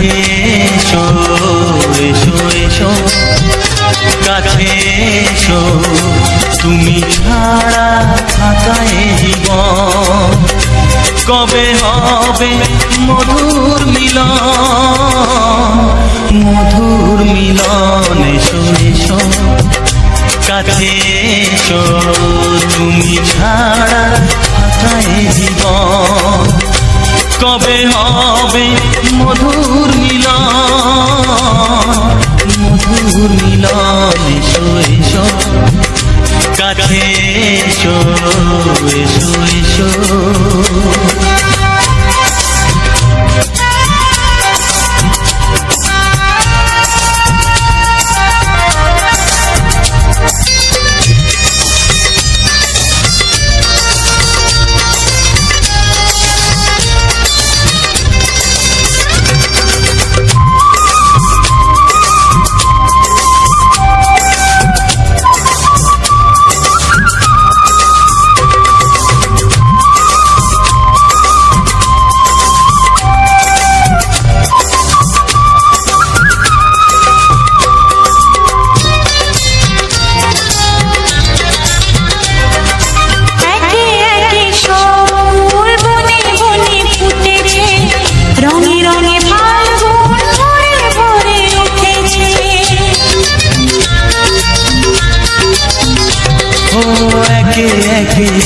কাছে এসো এসো এসো কাছে এসো তুমি ছাড়া থাকা এ জীবন কবে হবে মধুর মিলন এসো এসো কাছে এসো তুমি ছাড়া থাকা এ জীবন কবে হবে মধুর মিলন এসো এসো কাছে এসো এসো এসো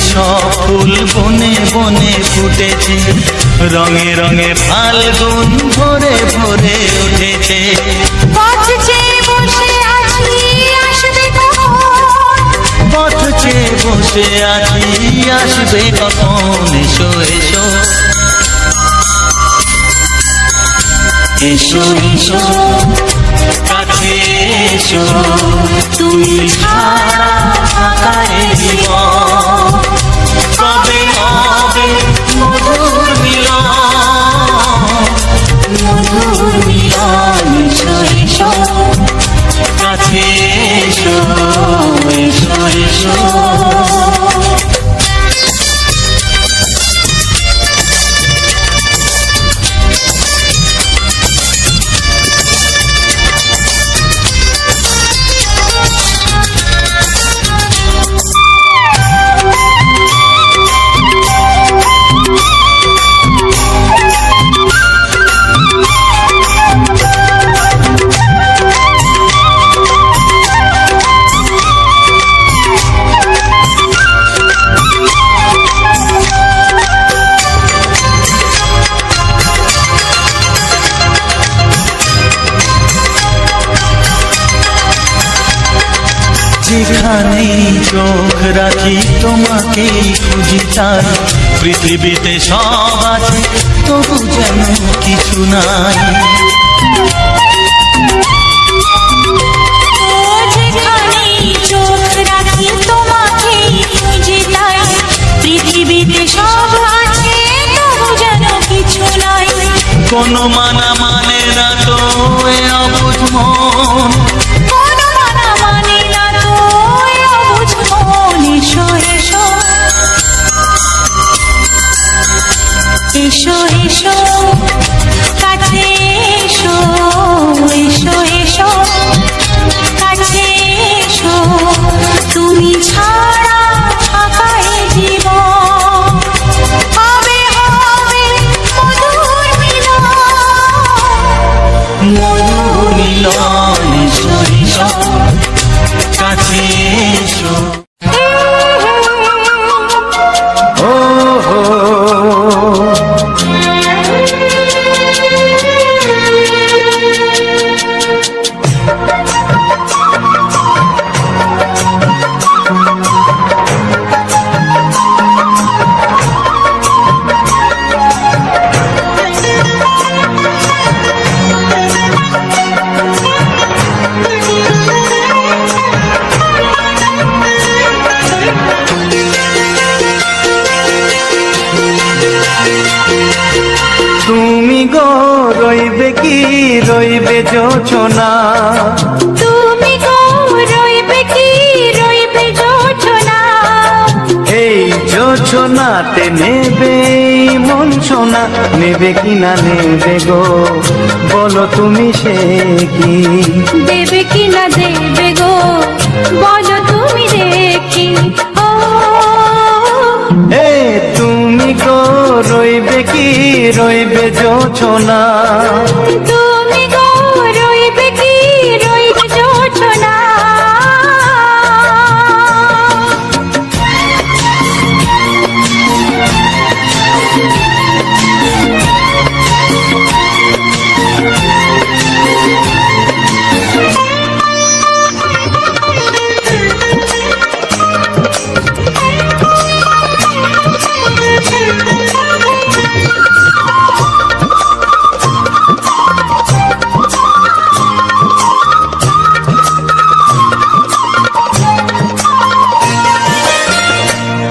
সব ফুল বনে বনে ফুটেছে রঙে রঙে ফাল্গুন ভরে ভরে উঠেছে পথ চেয়ে বসে আছি আসবে কখন এসো এসো এসো এসো কাছে এসো তুমি ছাড়া থাকা এ জীবন কবে হবে মধুর মিলন এসো এসো কাছে এসো এসো এসো যেখানেই চোখ রাখি তোমাকেই খুঁজি চাই পৃথিবীতে সব আছে তবু যেন কিছু নাই যেখানেই চোখ রাখি তোমাকেই খুঁজি চাই পৃথিবীতে সব আছে তবু যেন কিছু নাই কোনো মানা মানে না তো এ অবুঝ মন এসো এসো কাছে এসো এসো এসো কাছে এসো তুমি ছাড়া থাকা এ জীবন হবে হবে মধুর মিলন এসো এসো কাছে এসো রইবে জোছনা তুমি গো রইবে কি রইবে জোছনা এই জোছনা সোনাতে নেবে মন সোনা, নেবে কিনা নেবে গো বলো তুমি সে কি? দেবে কিনা দেবে গো বলো তুমি দেখি। ও এ তুমি গো রইবে কি রইবে জোছনা, তুমি গো রইবে কি রইবে জোছনা।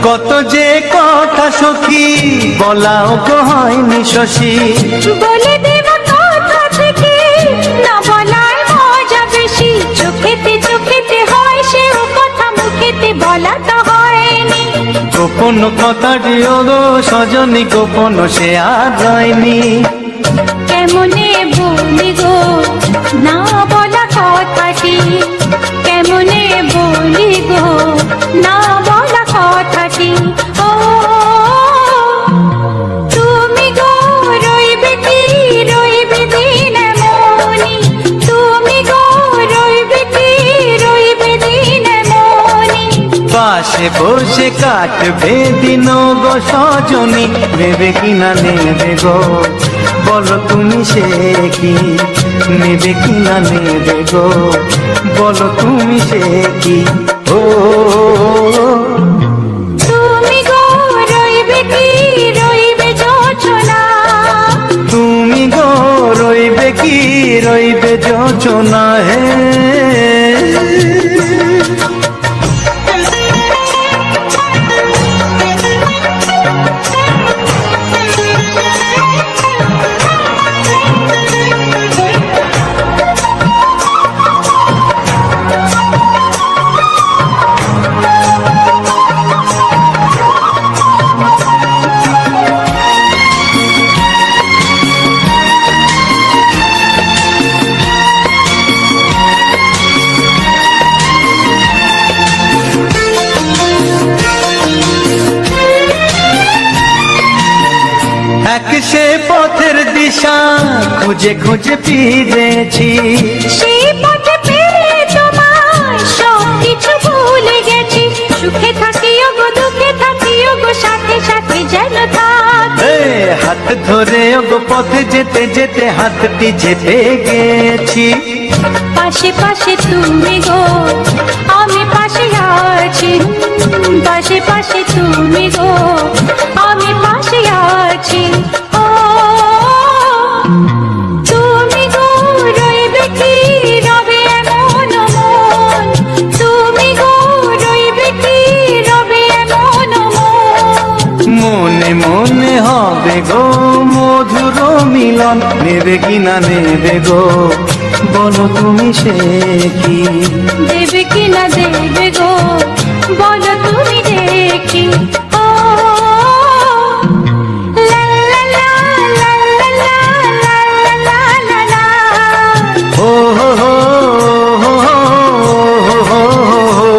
কত যে কথা সখী বলাও গো হয়নি শশী, বলে দেব কথা থেকে না বলার মজা বেশি। চোখেতে চোখেতে হয় সেও কথা, মুখেতে বলা তো হয়নি। গোপন কথাটি ও গো সজনী গোপন সে আর রয়নি। কেমনে বলি গো না বলা কথাটি, কেমনে বলি গো না বলা কথাটি। ও তুমি গো রইবে কি রইবে দিন মনি, তুমি গো রইবে কি রইবে দিন মনি। পাশে বসে কাটবে দিন গো সজনী, নেবে কিনা নেবে গো বলো তুমি সে কি? নেবে কিনা নেবে গো বলো তুমি সে কি? ও তুমি গো রইবে কি রইবে জোছনা, তুমি গো রইবে কি রইবে জোছনা। হে এক সে পথের দিশা খুঁজে খুঁজে ফিরেছি, সেই পথে পেরে তোমায় সব কিছু ভুলে গেছি। সুখে থাকিও গো দুঃখে থাকিও গো সাথে সাথে যেন থাক। এ হাত ধরে গো পথে যেতে যেতে হাতটি চেপে গেছি। পাশে পাশে তুমি গো আমি পাশে আছি, পাশে পাশে তুমি গো আমি পাশে আছি। ও তুমি গো রইবে কি রবে এমন মন, তুমি গো রইবে কি রবে এমন মন। মনে মনে হবে গো মধুর মিলন, নেবে কিনা নেবে গো বলো তুমি সে কি? দেবে কিনা দেবে গো বলো তুমি দেখি। ও লা লা লা লা লা লা লা লা লা লা। ও হো হো হো হো হো হো।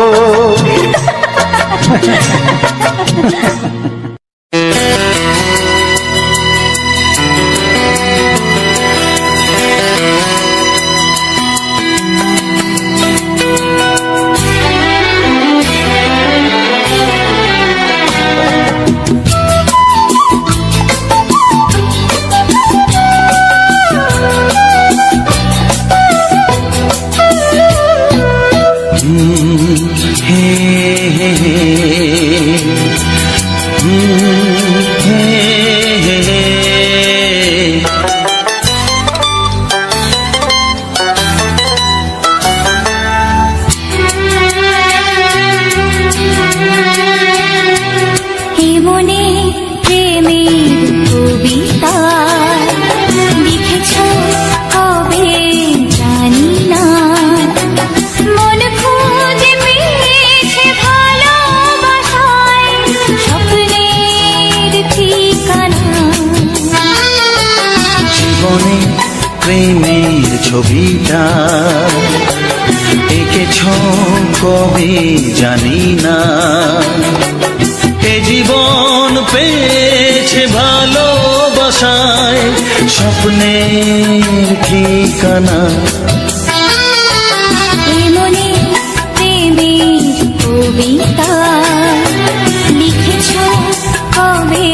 ছবিটা এঁকেছ কবে জানি না। এ জীবন পেয়েছে ভালোবাসায় স্বপ্নের ঠিকানা। মনে প্রেমের কবিতা লিখেছ কবে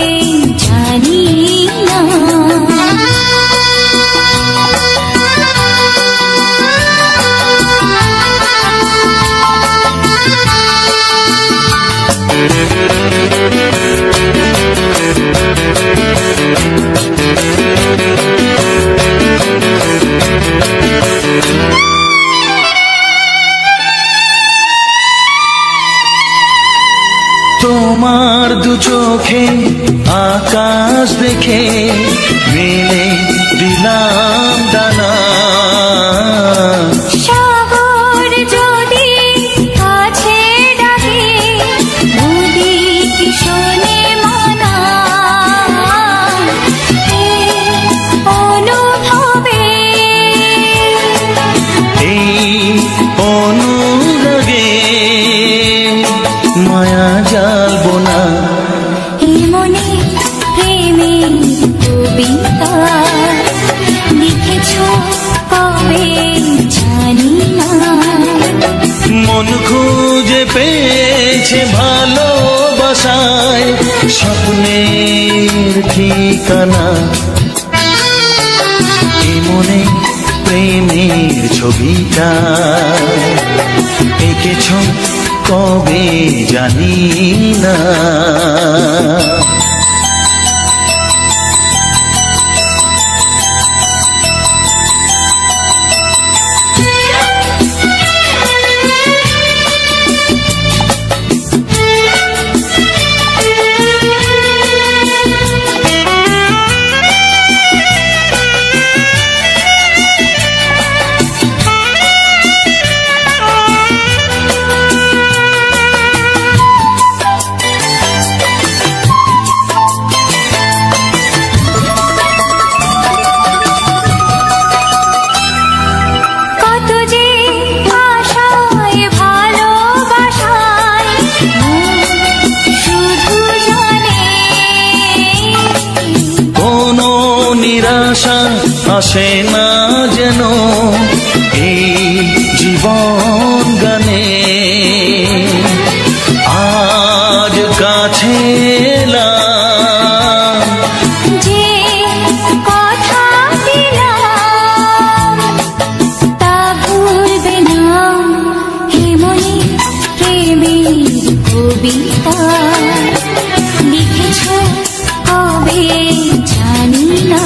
জানি না। তোমার দু চোখে আকাশ দেখে মেলে দিলাম ডানা। সাগর যদি কাছে ডাকে নদী কি শোনে মানা। অনুভবে এই অনুরাগে মায়া জালবো না। এই মনে প্রেমের কবিতা লিখেছ কবে জানি না। মন খুঁজে পেয়েছে ভালোবাসায় স্বপ্নের ঠিকানা। এ মনে প্রেমের ছবিটা এঁকেছ কবে জানি না। আসে না যেন এই জীবন গানে। আজ কাছে এলাম যে কথা দিলাম তা ভুলবে না। হে মনে প্রেমের কবিতা লিখেছ কবে জানি না।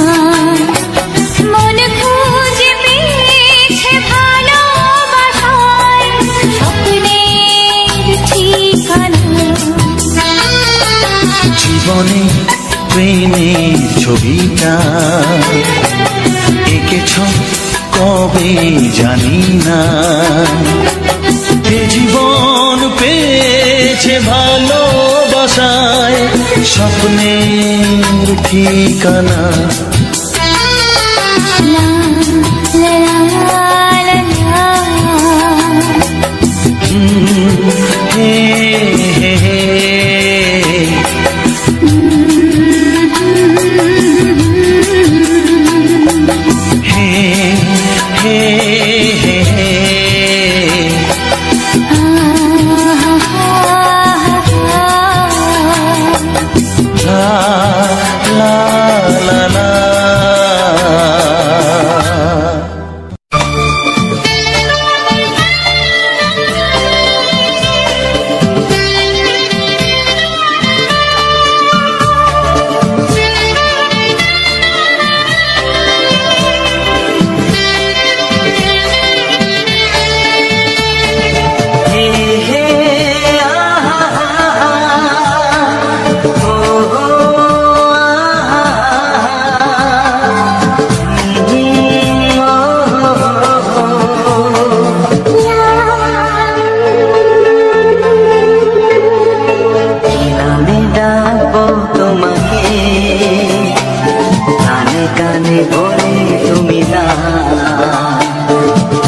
মন খুঁজে পেয়েছে ভালোবাসায় স্বপ্নের ঠিকানা। জীবনে প্রেমের ছবিটা এঁকেছ কবে জানি না। এ জীবন পেয়েছে ভালোবাসায় স্বপ্নের ঠিকানা।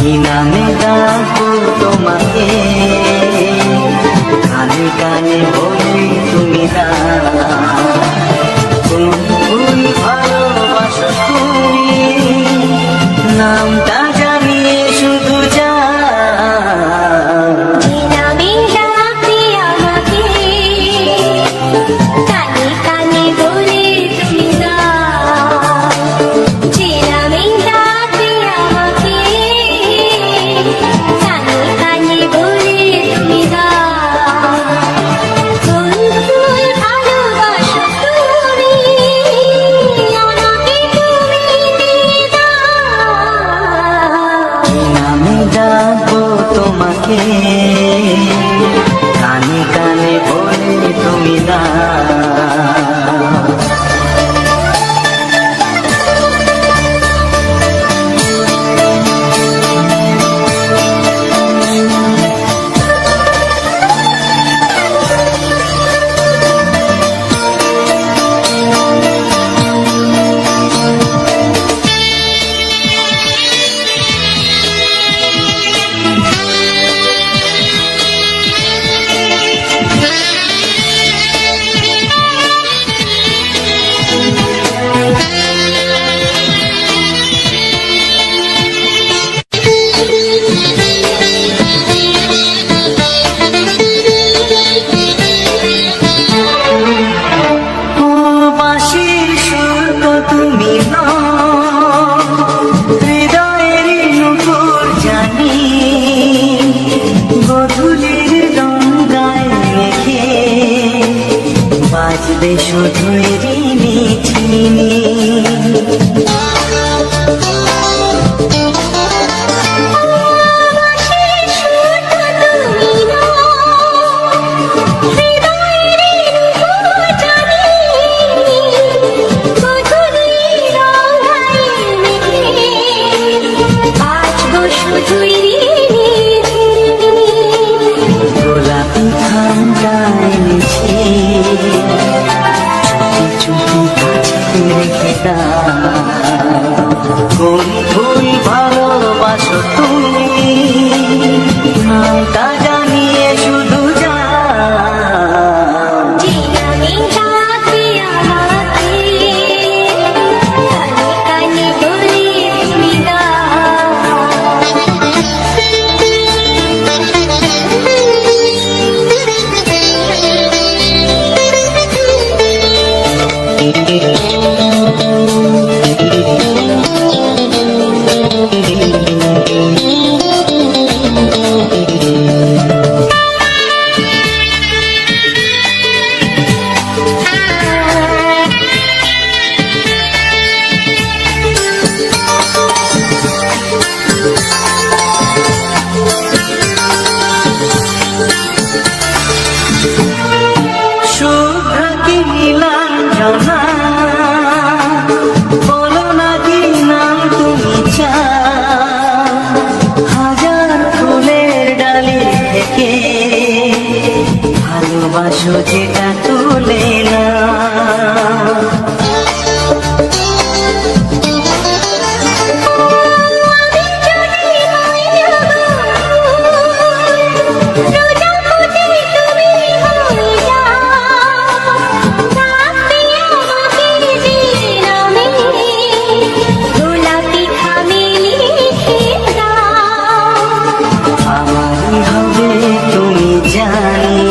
কি নামে ডাকবো তোমাকে, কানে কানে বলি তুমি না, কোন ফুল ভালোবাসো তুমি, নামটা জানিয়ে শুধু যা। যে নামে ডাকবে আমাকে, কানে কানে বলে তুমি না। যে নামে ডাকবে আমাকে, কানে কানে বলে তুমি না। কোন ফুল ভালোবাসো তুমি, আমাকে তুমি দিয়ে দাও। কি নামে ডাকবো তোমাকে, কানে কানে বলে তুমি না। বাঁশির সুর তো তুমি নও, হৃদয়ের নুপুর জানি, গধূলির গঙ্গায় মেখে বাজবে শুধুই মিছিনি। গোলাপি খামটায় মিছে চুপি চুপি কাছে রেখে দাও। কোন ফুল ভালোবাসো তুমি, নামটা জানিয়ে শুধু যা। যে নামে ডাকবে আমাকে, কানে কানে বলে তুমি না। শুভ্র কি নীলাঞ্জনা, বলো না কি নাম তুমি চাও, হাজার ফুলের ডালি থেকে ভালোবাসো যেটা তুলে না। আমারই হবে তুমি জানি,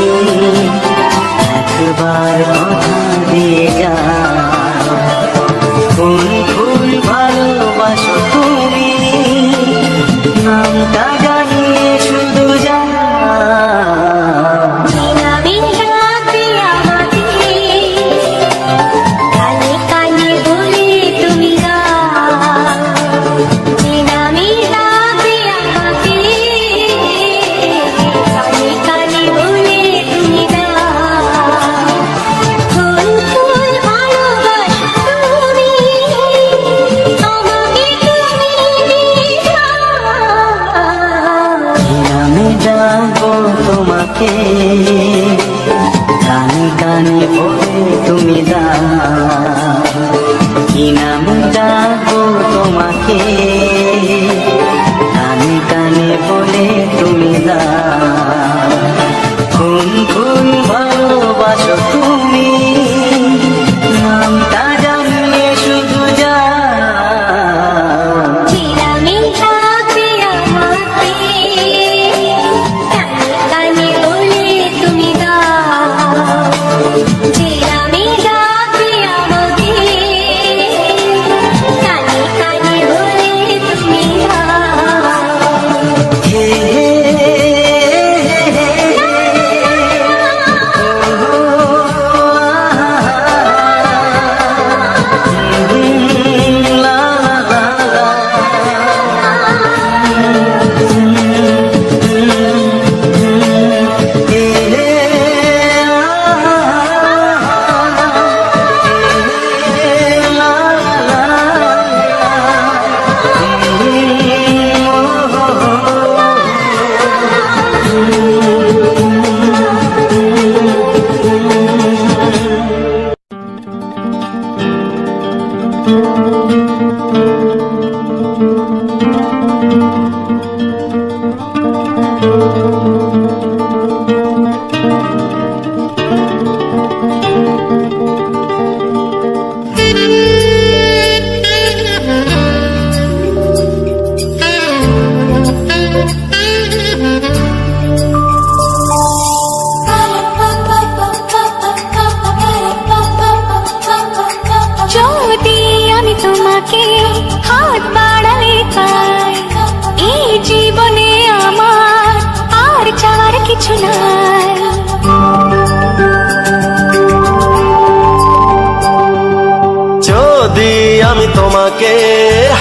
আমি তোমাকে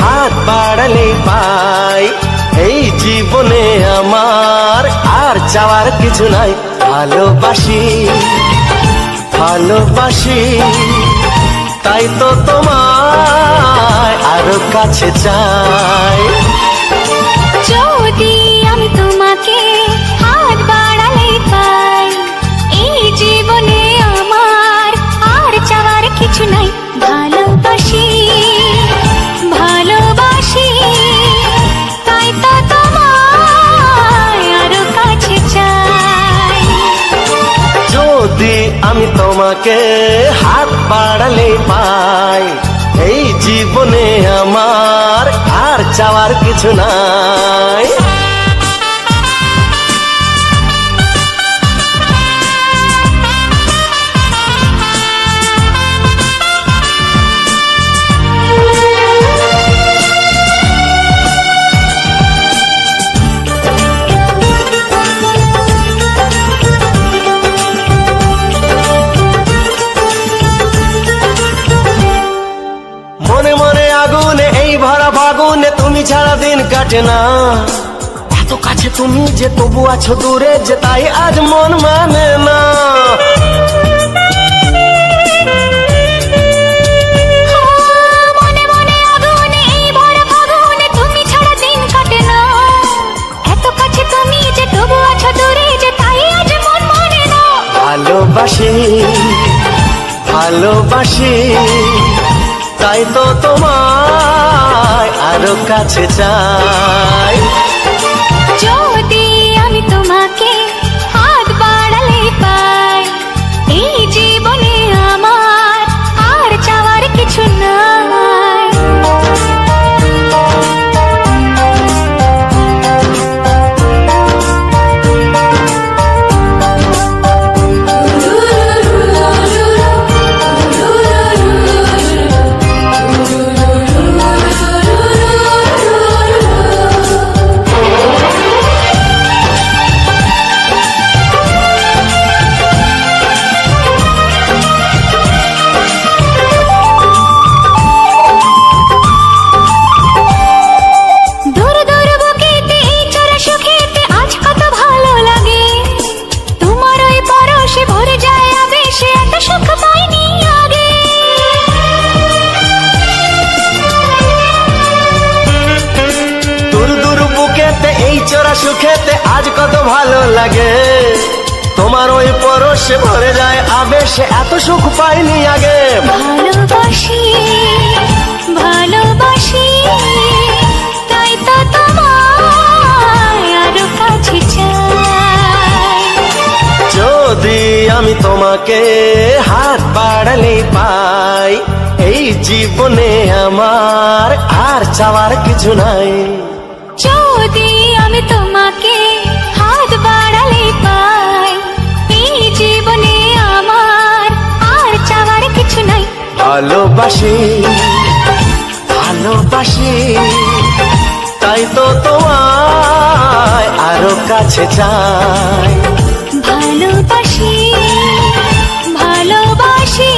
হাত বাড়ালে পাই, এই জীবনে আমার আর চাওয়ার কিছু নাই। ভালোবাসি ভালোবাসি তাই তো তোমায় আরো কাছে চাই। যদি আমি তোমাকে হাত বাড়ালে পাই, এই জীবনে আমার আর চাওয়ার কিছু নাই। ভালোবাসি ভালোবাসি তাই তো তোমায় আরো কাছে চাই। যদি আমি তোমাকে হাত বাড়ালে পাই, এই জীবনে আমার আর চাওয়ার কিছু নাই। মনে মনে আগুনে এই ভরা ফাগুনে তুমি ছাড়া দিন কাটে না। এত কাছে তুমি যে তবু আছো দূরে, যে তাই আজ মন মানে না। মনে মনে আগুনে এই ভরা ফাগুনে তুমি ছাড়া দিন কাটে না। এত কাছে তুমি যে তবু আছো দূরে, যে তাই আজ মন মানে না। ভালোবাসি ভালোবাসি তাই তো তোমায় আরো কাছে চাই। যদি আমি তোমাকে হাত বাড়ালে পাই, এই জীবনে আমার আর চাওয়ার কিছু নাই। সুখেতে আজ কত ভালো লাগে, তোমার ওই পরশে ভরে যায় আবেশে, এত সুখ পাইনি আগে। ভালোবাসি ভালোবাসি তাই তো তোমায় আরো কাছে চাই। যদি আমি তোমাকে হাত বাড়ালে পাই, এই জীবনে আমার আর চাওয়ার কিছু নাই। যদি আমি তোমাকে হাত বাড়ালে পাই, এই জীবনে আমার আর চাওয়ার কিছু নাই। ভালোবাসি ভালোবাসি তাই তো তোমায় আরো কাছে চাই। ভালোবাসি ভালোবাসি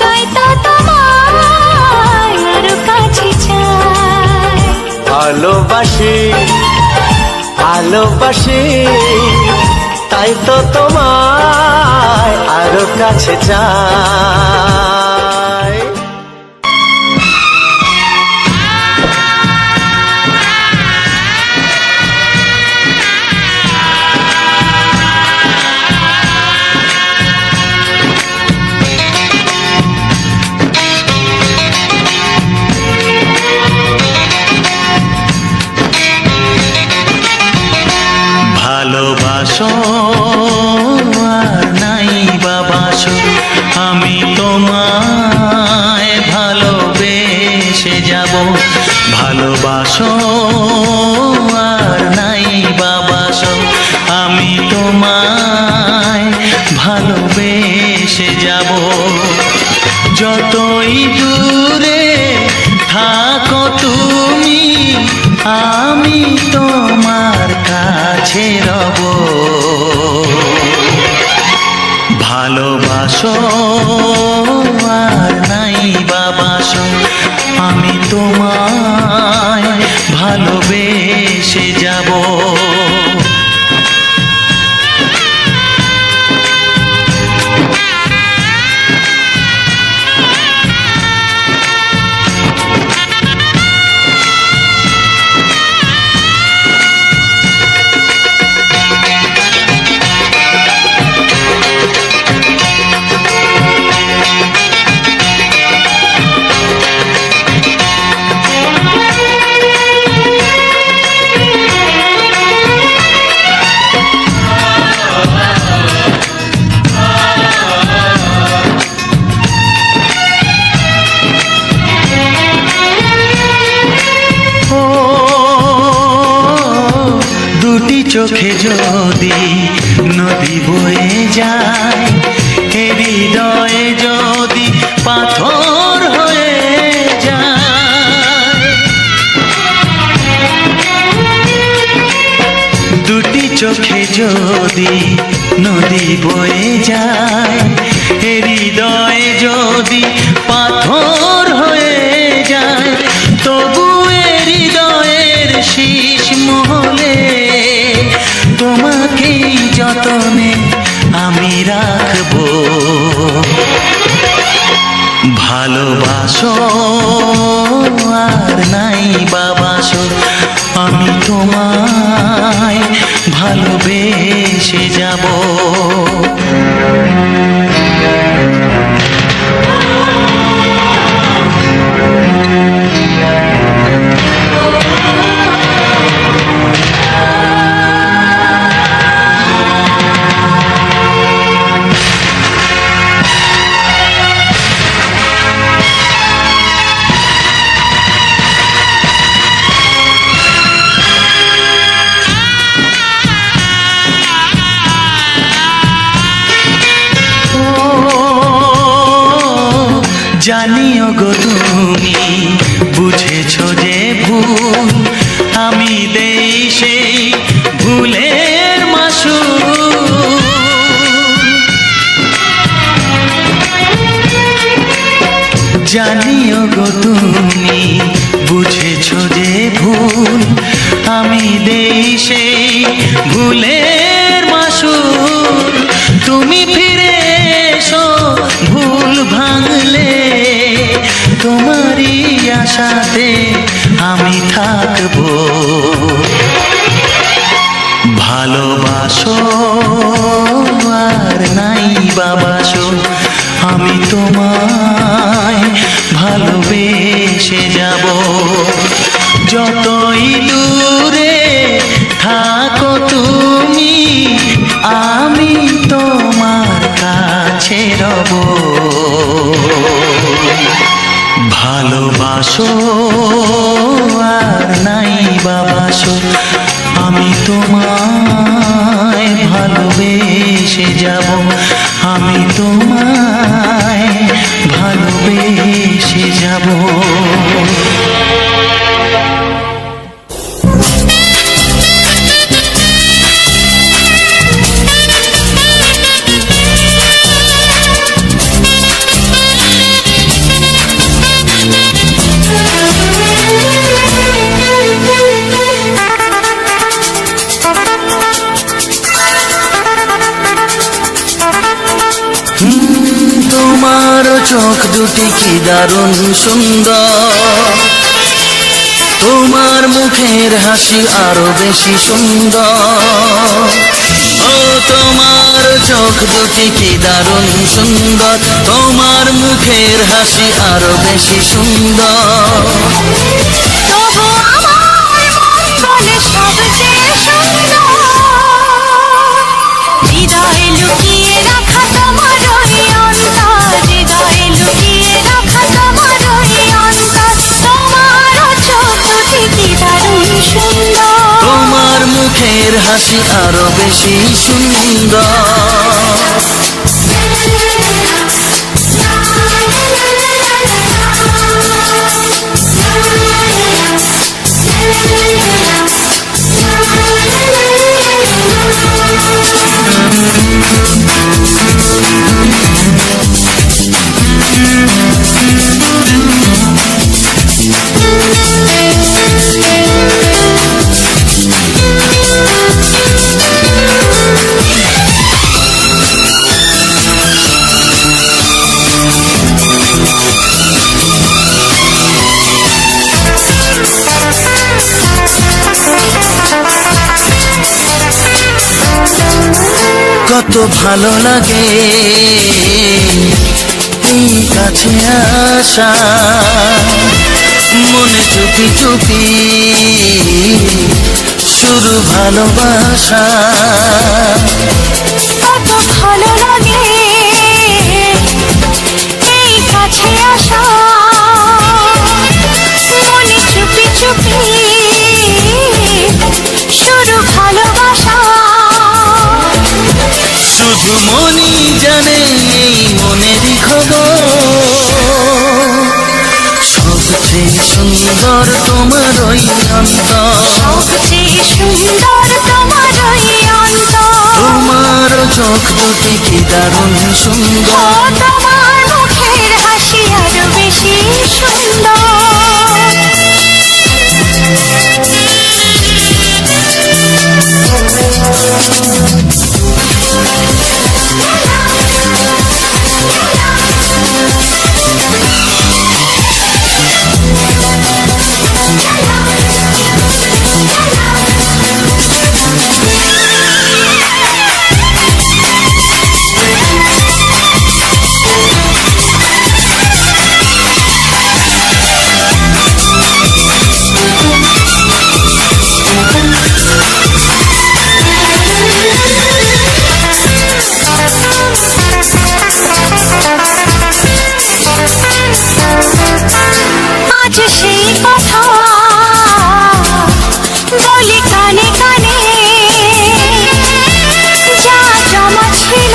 তাই তো তোমায় আরো কাছে চাই। ভালোবাসি ভালোবাসি তাই তো তোমায় আরো কাছে চাই। ভালোবাসো আর নাই বাবাসো, আমি তোমায় ভালোবেসে যাব। যতই দূরে থাকো তুমি, আমি তোমার কাছে রব। ভালোবাসো আর নাই বাবাসো, আমি তোমায় ভালোবেসে যাব। চোখে যদি নদী বয়ে যায়, হৃদয়ে যদি পাথর হয়ে যায়, দুটি চোখে যদি নদী বয়ে যায়, হৃদয়ে যদি পাথর হয়ে যায়, তবু হৃদয়ের শীষ মহলে তোমাকে যতনে আমি রাখবো। ভালোবাসো আর নাই বাবাসো, আমি তোমায় ভালোবেসে যাব। জানিও গো তুমি বুঝেছো যে ভুল, আমি দেই সেই ভুলের মাসুল। জানিও গো তুমি বুঝেছো যে ভুল, আমি দেই সেই ভুলের মাসুল। তুমি ফিরে এসো ভুল ভাঙলে, তোমারই আশাতে আমি থাকবো। ভালোবাসো আর নাই বাবাসো, আমি তোমায় ভালোবেসে যাব। যতই দূরে থাকো তুমি, আমি তোমার কাছে রব। ভালোবাসো আর নাই বাবাসো, আমি তোমায় ভালোবেসে যাব। আমি তোমায় ভালোবেসে যাব। তোমার চোখ দুটি কি দারুণ সুন্দর, তোমার মুখের হাসি আরো বেশি সুন্দর। ও তোমার চোখ দুটি কি দারুণ সুন্দর, তোমার মুখের হাসি আরো বেশি সুন্দর। তবু আমার মন বলে সবচেয়ে সুন্দর, হৃদয়ে লুকিয়ে রাখা তোমার ওই অন্তর, হৃদয়ে লুকিয়ে রাখা তোমার ওই অন্তর। তোমার চোখ দুটি কি দারুণ মুখের হাসি আরো বেশি সুন্দর। কত ভালো লাগে এই কাছে আসা, মনে চুপি চুপি শুরু ভালোবাসা। কত ভালো লাগে এই কাছে আসা, মনে চুপি চুপি শুরু ভালোবাসা। শুধু মনই জানে এই মনেরই খবর, সবচেয়ে সুন্দর তোমার ওই অন্তর, সবচেয়ে সুন্দর তোমার ওই অন্তর। তোমার চোখ দুটি কি দারুণ সুন্দর, তোমার মুখের হাসি আরো বেশি সুন্দর। আজ সেই কথা বলি কানে কানে, যা জমা ছিল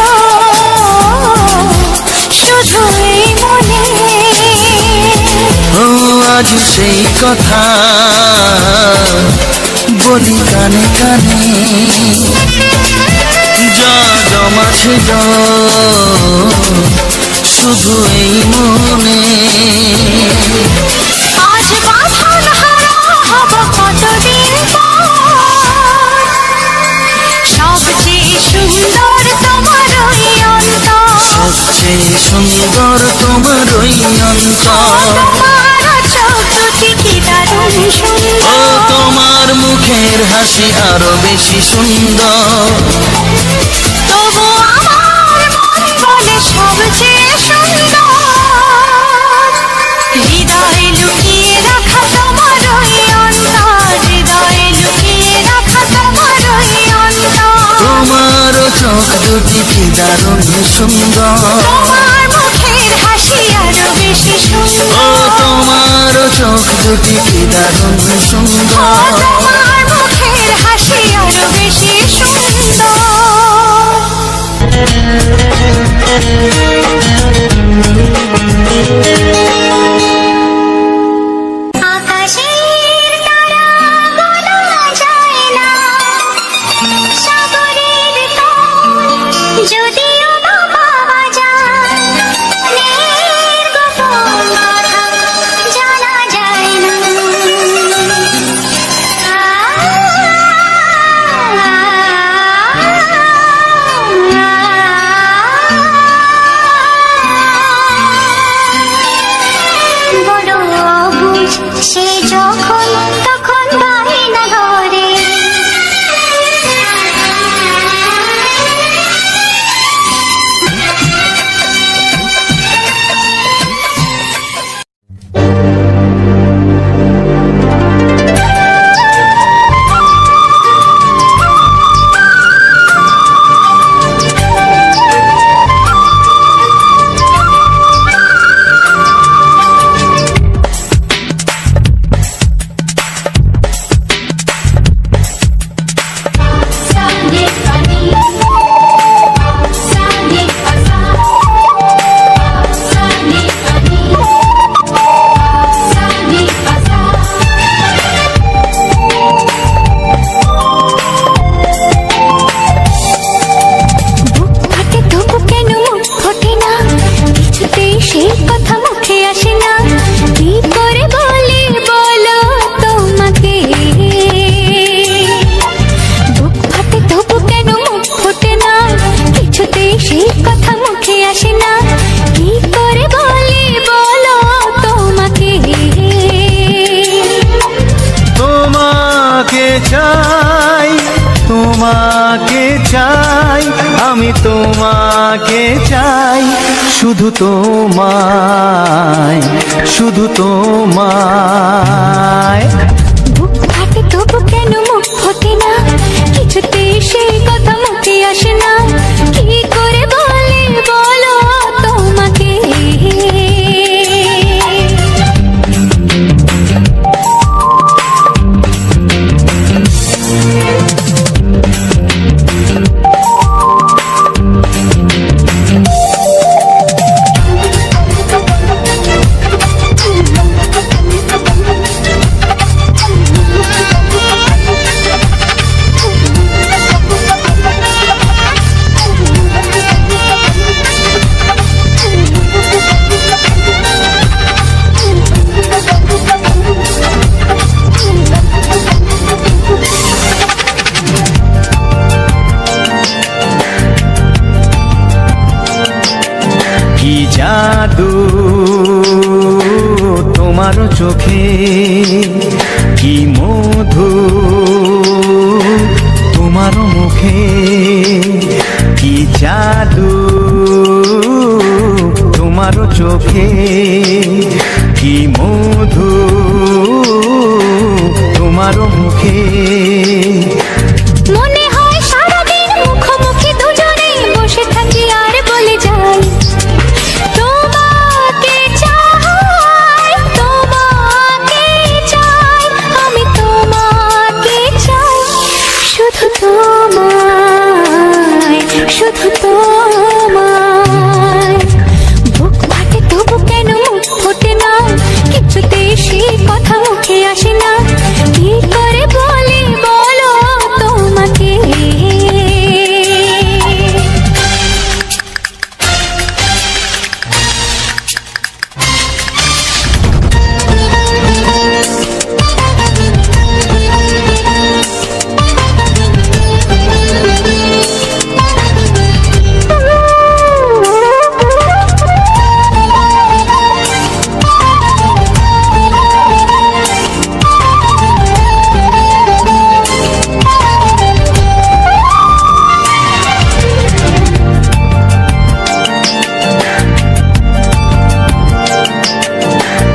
শুধু এই মনে। ও আজ সেই কথা বলি কানে কানে, যা জমা ছিল শুধু এই মনে। আজ বাঁধন হারা হব কতদিন পর, সবচেয়ে সুন্দর তোমার ওই অন্তর, সবচেয়ে সুন্দর তোমার ওই অন্তর। তোমার চোখ দুটি কি দারুণ ও সুন্দর। তোমার মুখের হাসি আরো বেশি সুন্দর, তবু আমার মন বলে সবচেয়ে সুন্দর। হৃদয়ে লুকিয়ে রাখা তোমার ওই অন্তর, হৃদয়ে লুকিয়ে রাখা তোমার ওই অন্তর। তোমার চোখ দুটি কি দারুণ সুন্দর, তোমার মুখের হাসি আরো বেশি ও সুন্দর। তোমার চোখ দুটি কি দারুণ সুন্দর। তোমার মুখের হাসি আরো বেশি সুন্দর। আকাশের তারা বলা যায় না, সাগরের তল যদিও বা পাওয়া যায়, মনের গোপন কথা জানা যায় না। তোমাকে চাই, তোমাকে চাই, আমি তোমাকে চাই, শুধু তোমায়, শুধু তোমায়। বুক ফাটে তবু কেন মুখ ফোটে না, কিছুতে সেই কথা মুখে আসে না, কি করে বলে বলো তোমাকে। কি জাদু তোমার চোখে, কি মধু তোমার মুখে, কি জাদু তোমার চোখে, কি মধু তোমার মুখে। মনে হয় সারাদিন মুখোমুখি দুজনে বসে থাকি আর বলে যাই, তোমাকে চাই, তোমাকে চাই, আমি তোমাকে চাই, শুধু তোমায়, শুধু তোমায়। বুক ফাটে তবু কেন মুখ ফোটে না, কিছুতে সেই কথা মুখে আসে না, কি করে বলে বলো তোমাকে।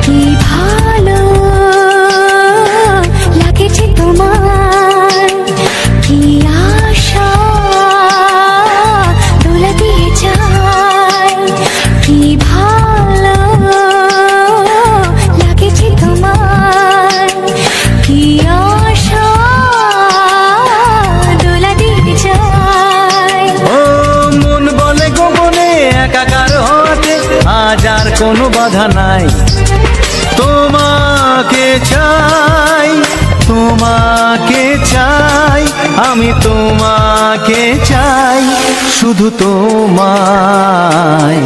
কি ভালো লাগেছে তোমার, কি আশা দোলা দিয়ে যায়, কি ভালো লাগেছে তোমার, কি আশা দোলা দিয়ে যায়। ও মন বলে গোপনে একাকার হতে আজ আর কোনো বাধা নাই, তোমাকে চাই, তোমাকে চাই, আমি তোমাকে চাই, শুধু তোমায়,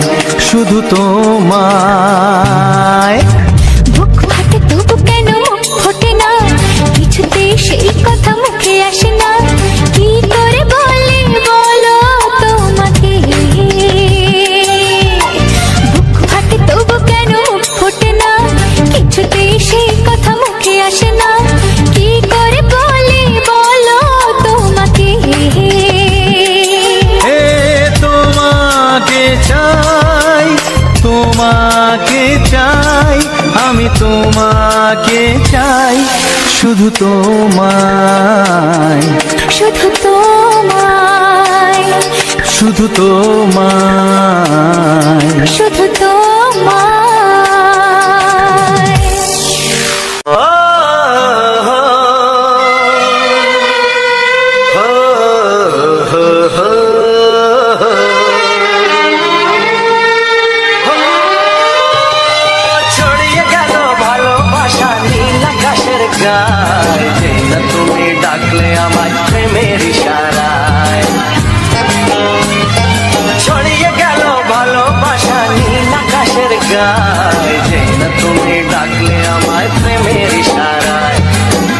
শুধু তোমায়। বুক ফাটে তবু কেন মুখ ফোটে না, কিছুতে সেই কথা মুখে আসে না, কি করে বলে বলো তোমাকে। বুক ফাটে তবু কেন মুখ ফোটে না, কিছুতে সেই কথা মুখে আসে না, কি করে বলে বলো তোমাকে। এ তোমাকে চাই, তোমাকে চাই, আমি তোমাকে চাই, শুধু তোমায়, শুধু তোমায়, শুধু তোমায়। শুধু তোমায়। ছড়িয়ে গেল ভালোবাসা নীল আকাশের গায়ে, যে না তুমি ডাকলে আমার প্রেমের ইশারায়। ছড়িয়ে গেল ভালোবাসা নীল আকাশের গায়ে, যে না তুমি ডাকলে আমার প্রেমের ইশারায়।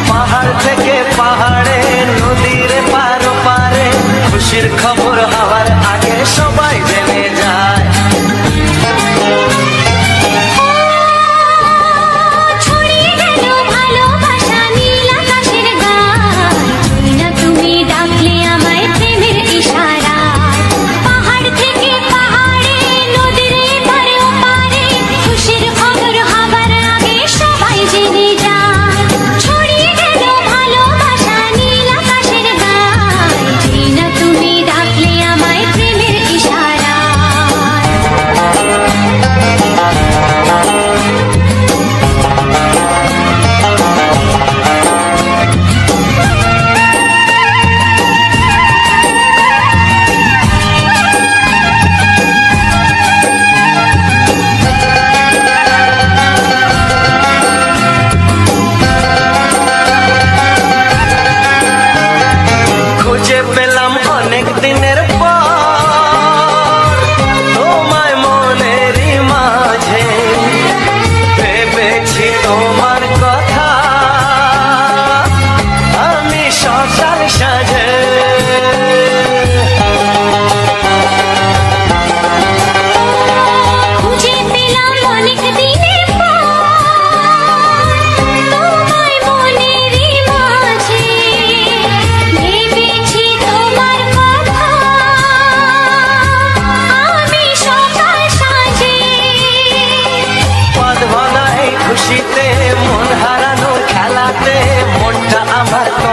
পাহাড় থেকে পাহাড়ে, নদীর পার পারে, খুশির খবর হওয়ার আগে সবাই জেনে যায়। ছড়িয়ে গেল ভালোবাসা নীল আকাশের গায়ে,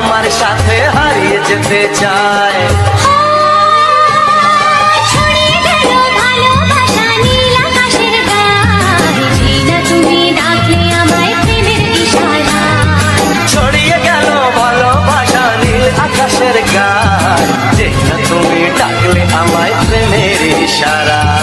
আমার সাথে হারিয়ে যেতে চায়। ছড়িয়ে গেল ভালোবাসা নীল আকাশের গায়ে, জিনা তুমি ডাকলে আমায় প্রেমের ইশারায়। ছড়িয়ে গেল ভালোবাসা নীল আকাশের গায়, যে না তুমি ডাকলে আমায় প্রেমের ইশারায়।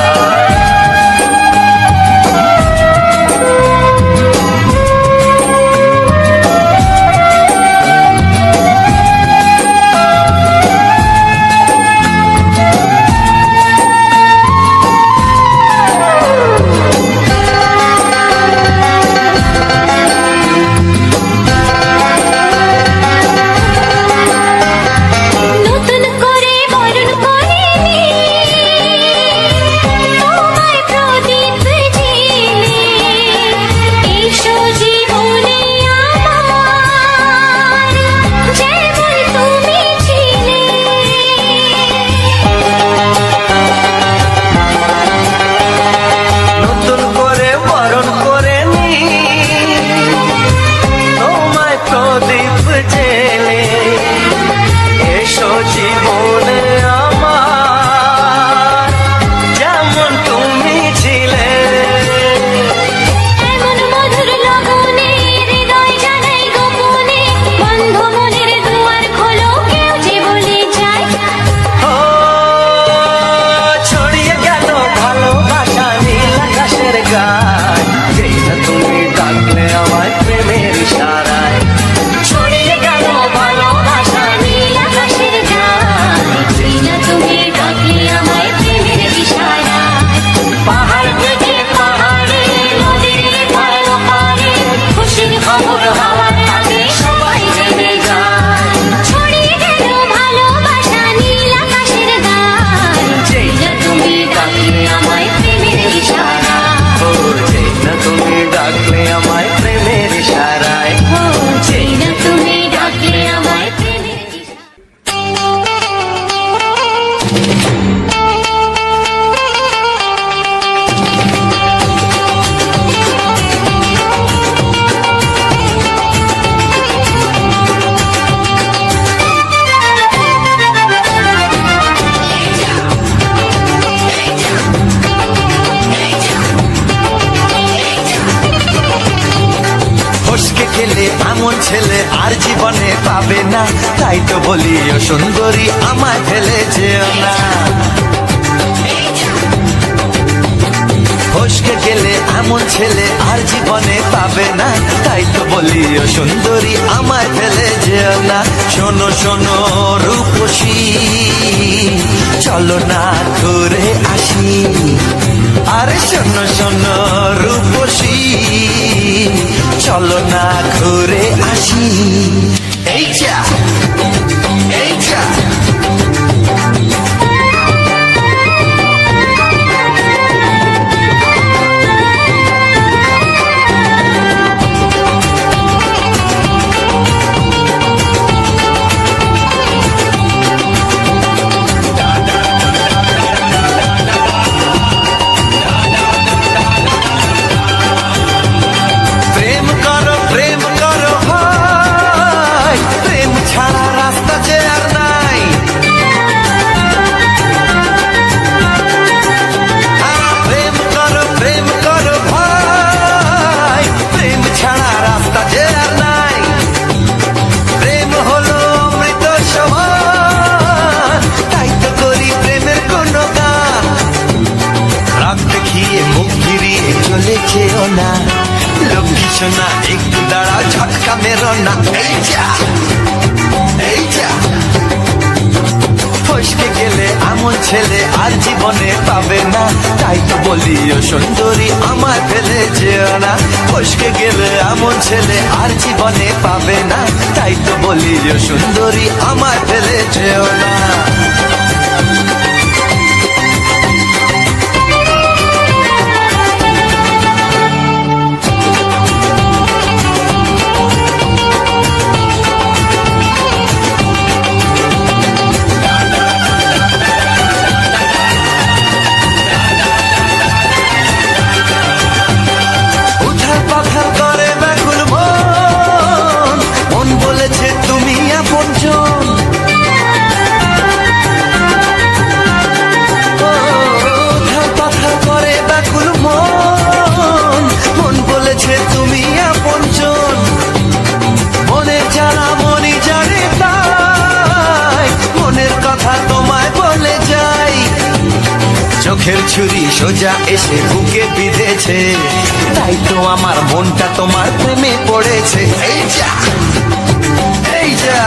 নতুন করে বরণ করে নি তোমায় প্রদীপ জেলে, এসো জীবনে আমার যেমন তুমি ছিলে। নতুন করে বরণ করে নি তোমায় প্রদীপ জেলে, এসো জীবনে আমার যেমন তুমি ছিলে। এমন মধুর লগনে হৃদয় জানাই গোপনে, বন্ধ মনের দুয়ার খোলো কেউ যে বলে যায়। ও ছড়িয়ে গেল ভালোবাসা নীল আকাশের গায়, যেই না তুমি ডাকলে আমায় প্রেমের ইশারায়। ছড়িয়ে গেল ভালোবাসা নীল আকাশের গায়, জিনা তুমি ডাকলে আমায় প্রেমের ইশারায়। পাহাড় থেকে পাহাড়ে নদীর পার পারে খুশির খবর হওয়ার আগে সবাই জেনে যায়। ছড়িয়ে গেল ভালোবাসা নীল আকাশের গায়ে, জিনা তুমি ডাকলে আমায় প্রেমের ইশারায়। ও যেই না তুমি ডাকলে আমায় প্রেমের ইশারায়। ও জিনা তুমি ডাকলে আমায় প্রেমের ইশারায়। ফসকে গেলে এমন ছেলে আর জীবনে পাবে না, তাই তো বলি ও সুন্দরী আমায় ফেলে যেও না। ফসকে গেলে এমন ছেলে আর জীবনে পাবে না, তাই তো বলি ও সুন্দরী আমায় ফেলে যেও না। শোনো শোনো রূপসী, চলো না ঘুরে আসি। আরে শোনো শোনো রূপসী, চলো না ঘুরে আসি। এই যা এই যা প্রেম করো ভাই, প্রেম ছাড়া রাস্তা যে আর নাই। প্রেম করো ভাই, প্রেম ছাড়া রাস্তা যে আর নাই। প্রেম হলো অমৃত সমান, তাই তো করি প্রেমের কোনো গান। রাগ দেখিয়ে মুখ ফিরিয়ে চলে যেও না, লক্ষ্মী সোনা একটু দাঁড়াও, ঝটকা মেরো না। এই যা এই যা ফসকে গেলে এমন ছেলে আর জীবনে পাবে না, তাই তো বলি ও সুন্দরী আমায় ফেলে যেও না। ফসকে গেলে এমন ছেলে আর জীবনে পাবে না, তাই তো বলি ও সুন্দরী আমায় ফেলে যেও না। উথাল পাথাল করে ব্যাকুল মন, মন বলেছে তুমি আপন। দুঃখের ছুরি সোজা এসে বুকে বিঁধেছে, তাই তো আমার মনটা তোমার প্রেমে পড়েছে। এই যা এই যা,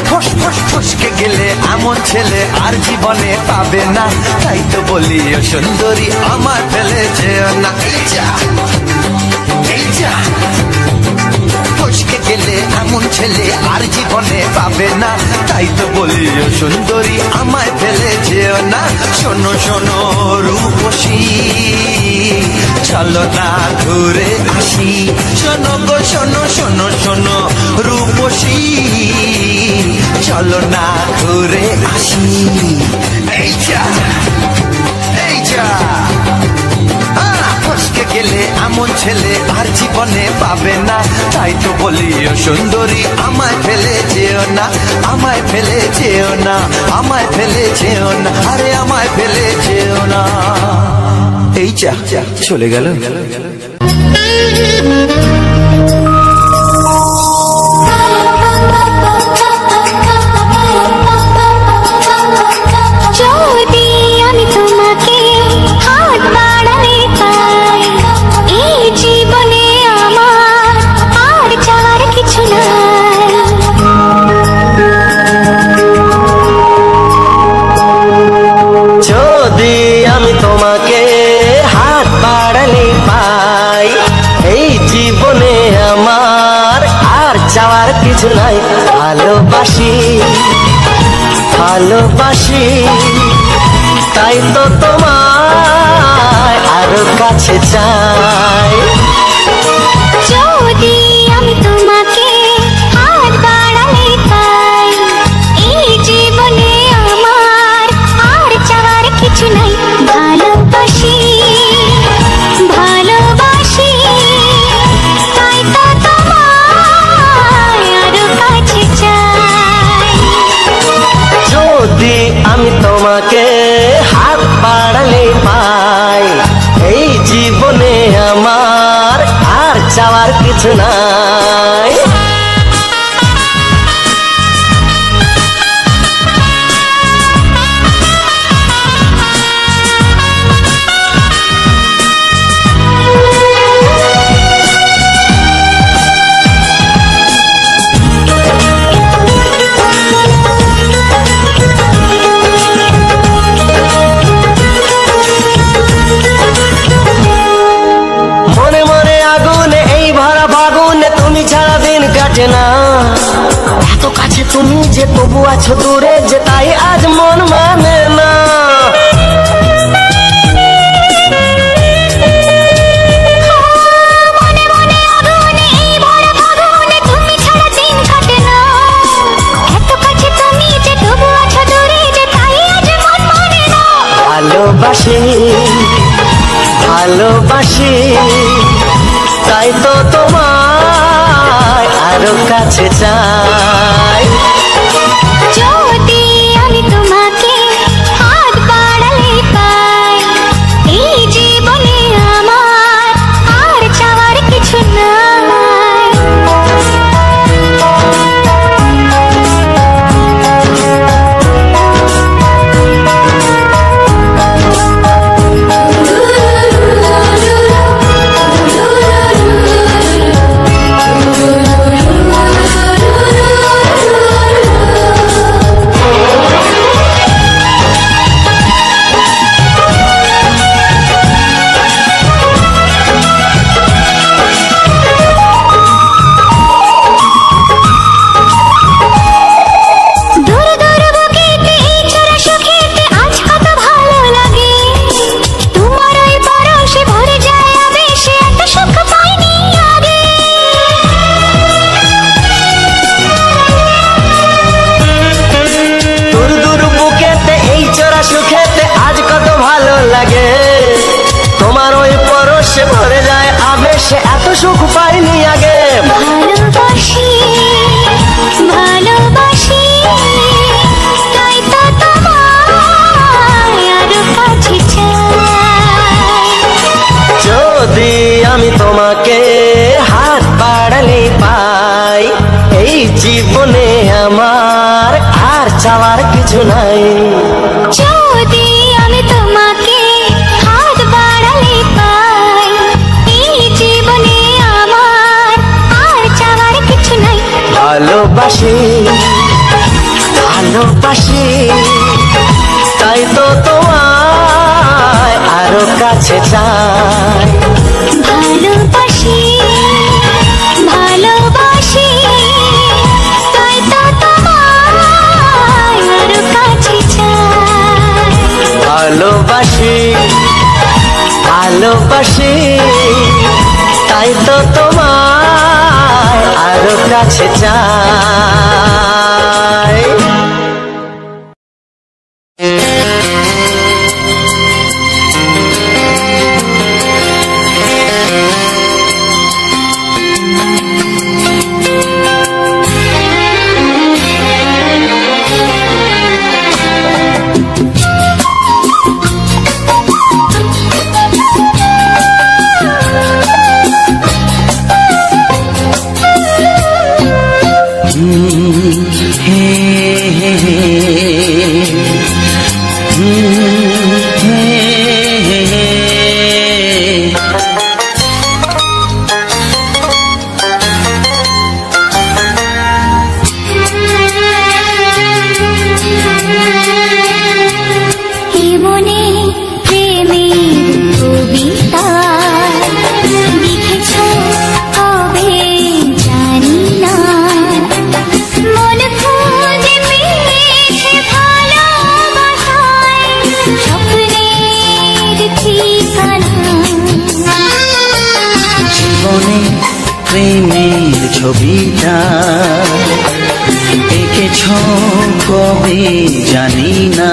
ফস ফস ফসকে গেলে এমন ছেলে আর জীবনে পাবে না, তাই তো বলি ও সুন্দরী আমার ফেলে যেও না। এই যা এই যা, ফসকে গেলে এমন ছেলে আর জীবনে পাবে না, তাই তো বলি ও সুন্দরী আমায় ফেলে যেও না। শোনো শোনো রূপসী, চলো না ঘুরে আসি। শোনো গো শোনো শোনো শোনো রূপসী, চলো না ঘুরে আসি। এই যা এই যা, ফসকে গেলে এমন ছেলে আর জীবনে পাবে না, তাই তো বলি ও সুন্দরী আমায় ফেলে যেও না, আমায় ফেলে যেও না, আমায় ফেলে যেও না, আরে আমায় ফেলে যেও না। এই যা চলে গেল। যদি আমি তোমাকে হাত বাড়ালে পাই, এই জীবনে আমার আর চাওয়ার কিছু নাই। যদি আমি তোমাকে হাত বাড়ালে পাই, এই জীবনে আমার আর চাওয়ার কিছু নাই। ভালোবাসি ভালোবাসি, তাই তো তোমায় আরো কাছে চাই। যদি আমি তোমাকে হাত বাড়ালে পাই, এই জীবনে আমার আর চাওয়ার কিছু নাই। ভালোবাসি ভালোবাসি, তাই তো তোমায় আরো কাছে চাই। যদি আমি তোমাকে হাত বাড়ালে পাই, এই জীবনে আমার আর চাওয়ার কিছু নাই। মনে মনে আগুনে এই ভরা ফাগুনে তুমি ছাড়া দিন কাটে না। এত কাছে তুমি যে তবু আছো দূরে, যে তাই আজ মন মানে না। মনে মনে আগুনে এই ভরা ফাগুনে তুমি ছাড়া দিন কাটে না। এত কাছে তুমি যে তবু আছো দূরে, যে তাই আজ মন মানে না। ভালোবাসি ভালোবাসি, তাই তো তোমায় আরো কাছে চাই। যদি আমি তোমাকে হাত বাড়ালে পাই, এই জীবনে আমার আর চাওয়ার কিছু নাই। সে এত সুখ পাইনি আগে। ভালোবাসি ভালোবাসি, তাই তো তোমায় আরো কাছে চাই। যদি আমি তোমাকে হাত বাড়ালে পাই, এই জীবনে আমার আর চাওয়ার কিছু নাই। যদি আমি তোমাকে ভালোবাসি ভালোবাসি তাই তো তোমায় আরো কাছে চাই ভালোবাসি ভালোবাসি তাই তো তোমায় আরো কাছে চাই ভালোবাসি ভালোবাসি তাই তো তোমায় আরো কাছে চাই ছবিটা এঁকেছ কবে জানি না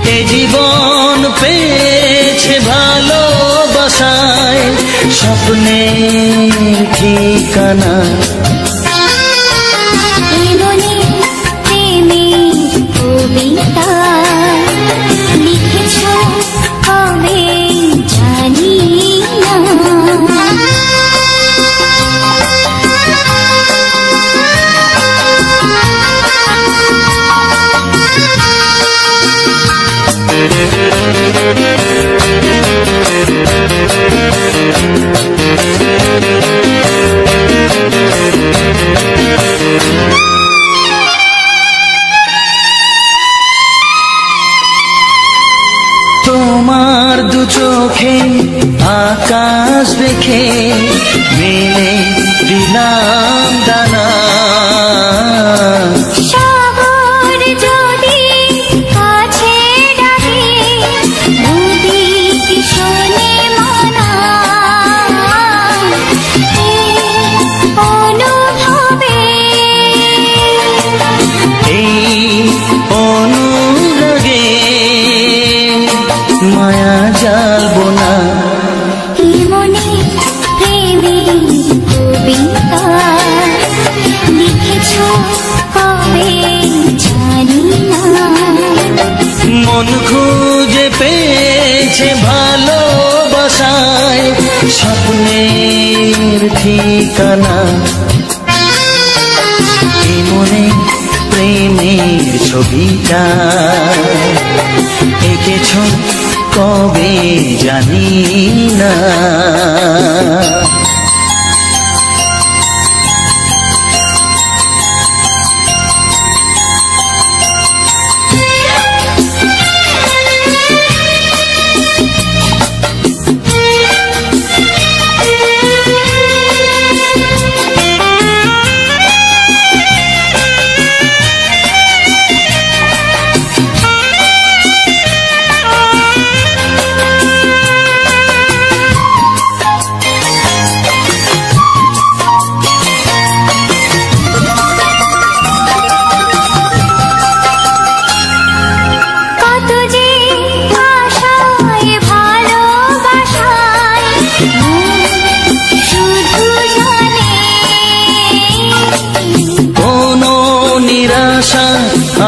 এ জীবন পেয়েছে ভালোবাসায় স্বপ্নের ঠিকানা কবিতা লিখেছ কবে জানি না তোমার দু চোখে আকাশ দেখে মেলে দিলাম দানা সাগর যদি কাছে ডাকে নদী কি শোনে মানা অনুভবে এই অনুরাগে মায়া জ্বালবো না মনে প্রেমের কবিতা লিখেছ কবে জানি না মন খুঁজে পেয়েছে ভালোবাসায় স্বপ্নের ঠিকানা এই মনে প্রেমের ছবিটা এঁকেছ কবে জানি না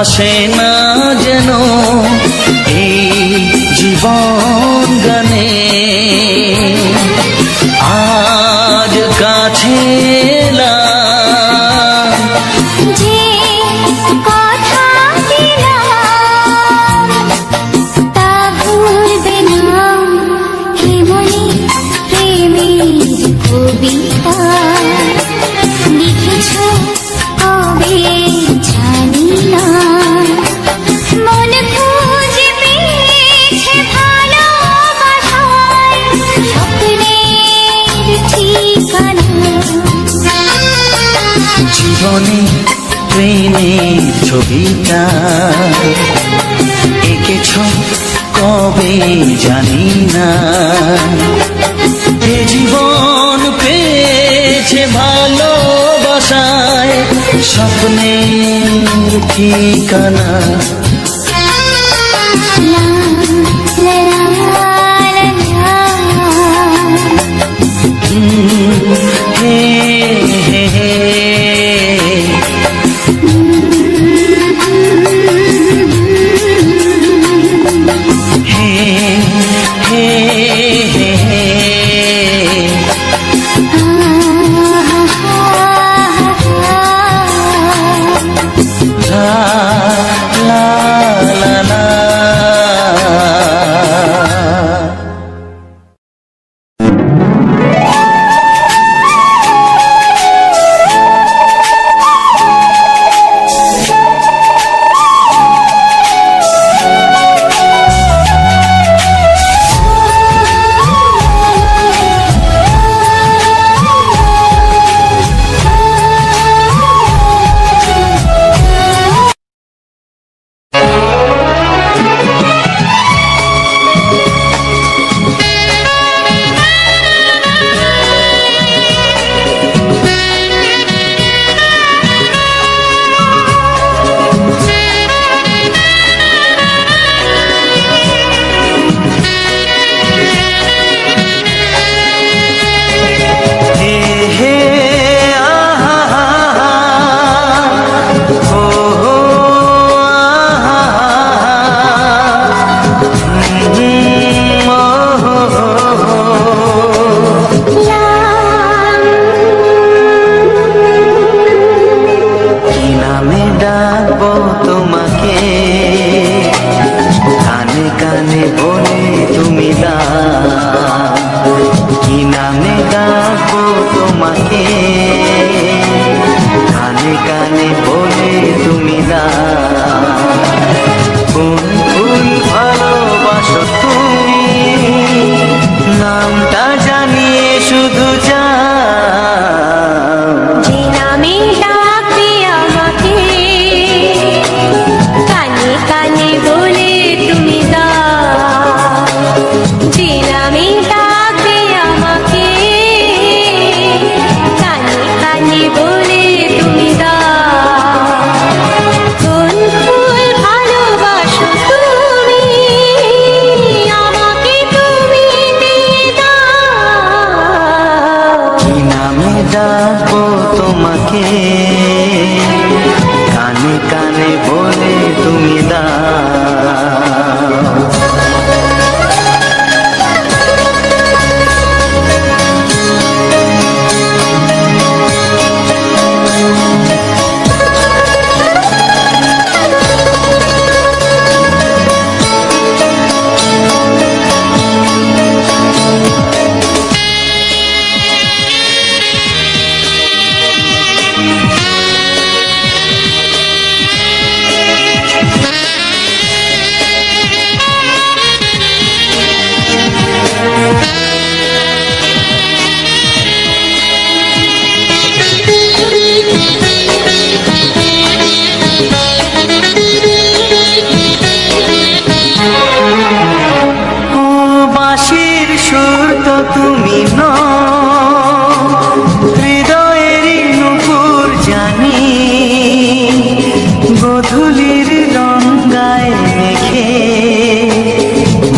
আসে না যেন এই জীবন গানে আজ কাছে এলাম যে কথা দিলাম তা ভুলবে না হে মনে প্রেমের কবিতা লিখেছ প্রেমের ছবিটা এঁকেছ কবে জানি না। এ জীবন পেয়েছে ভালোবাসায় স্বপ্নের ঠিকানা।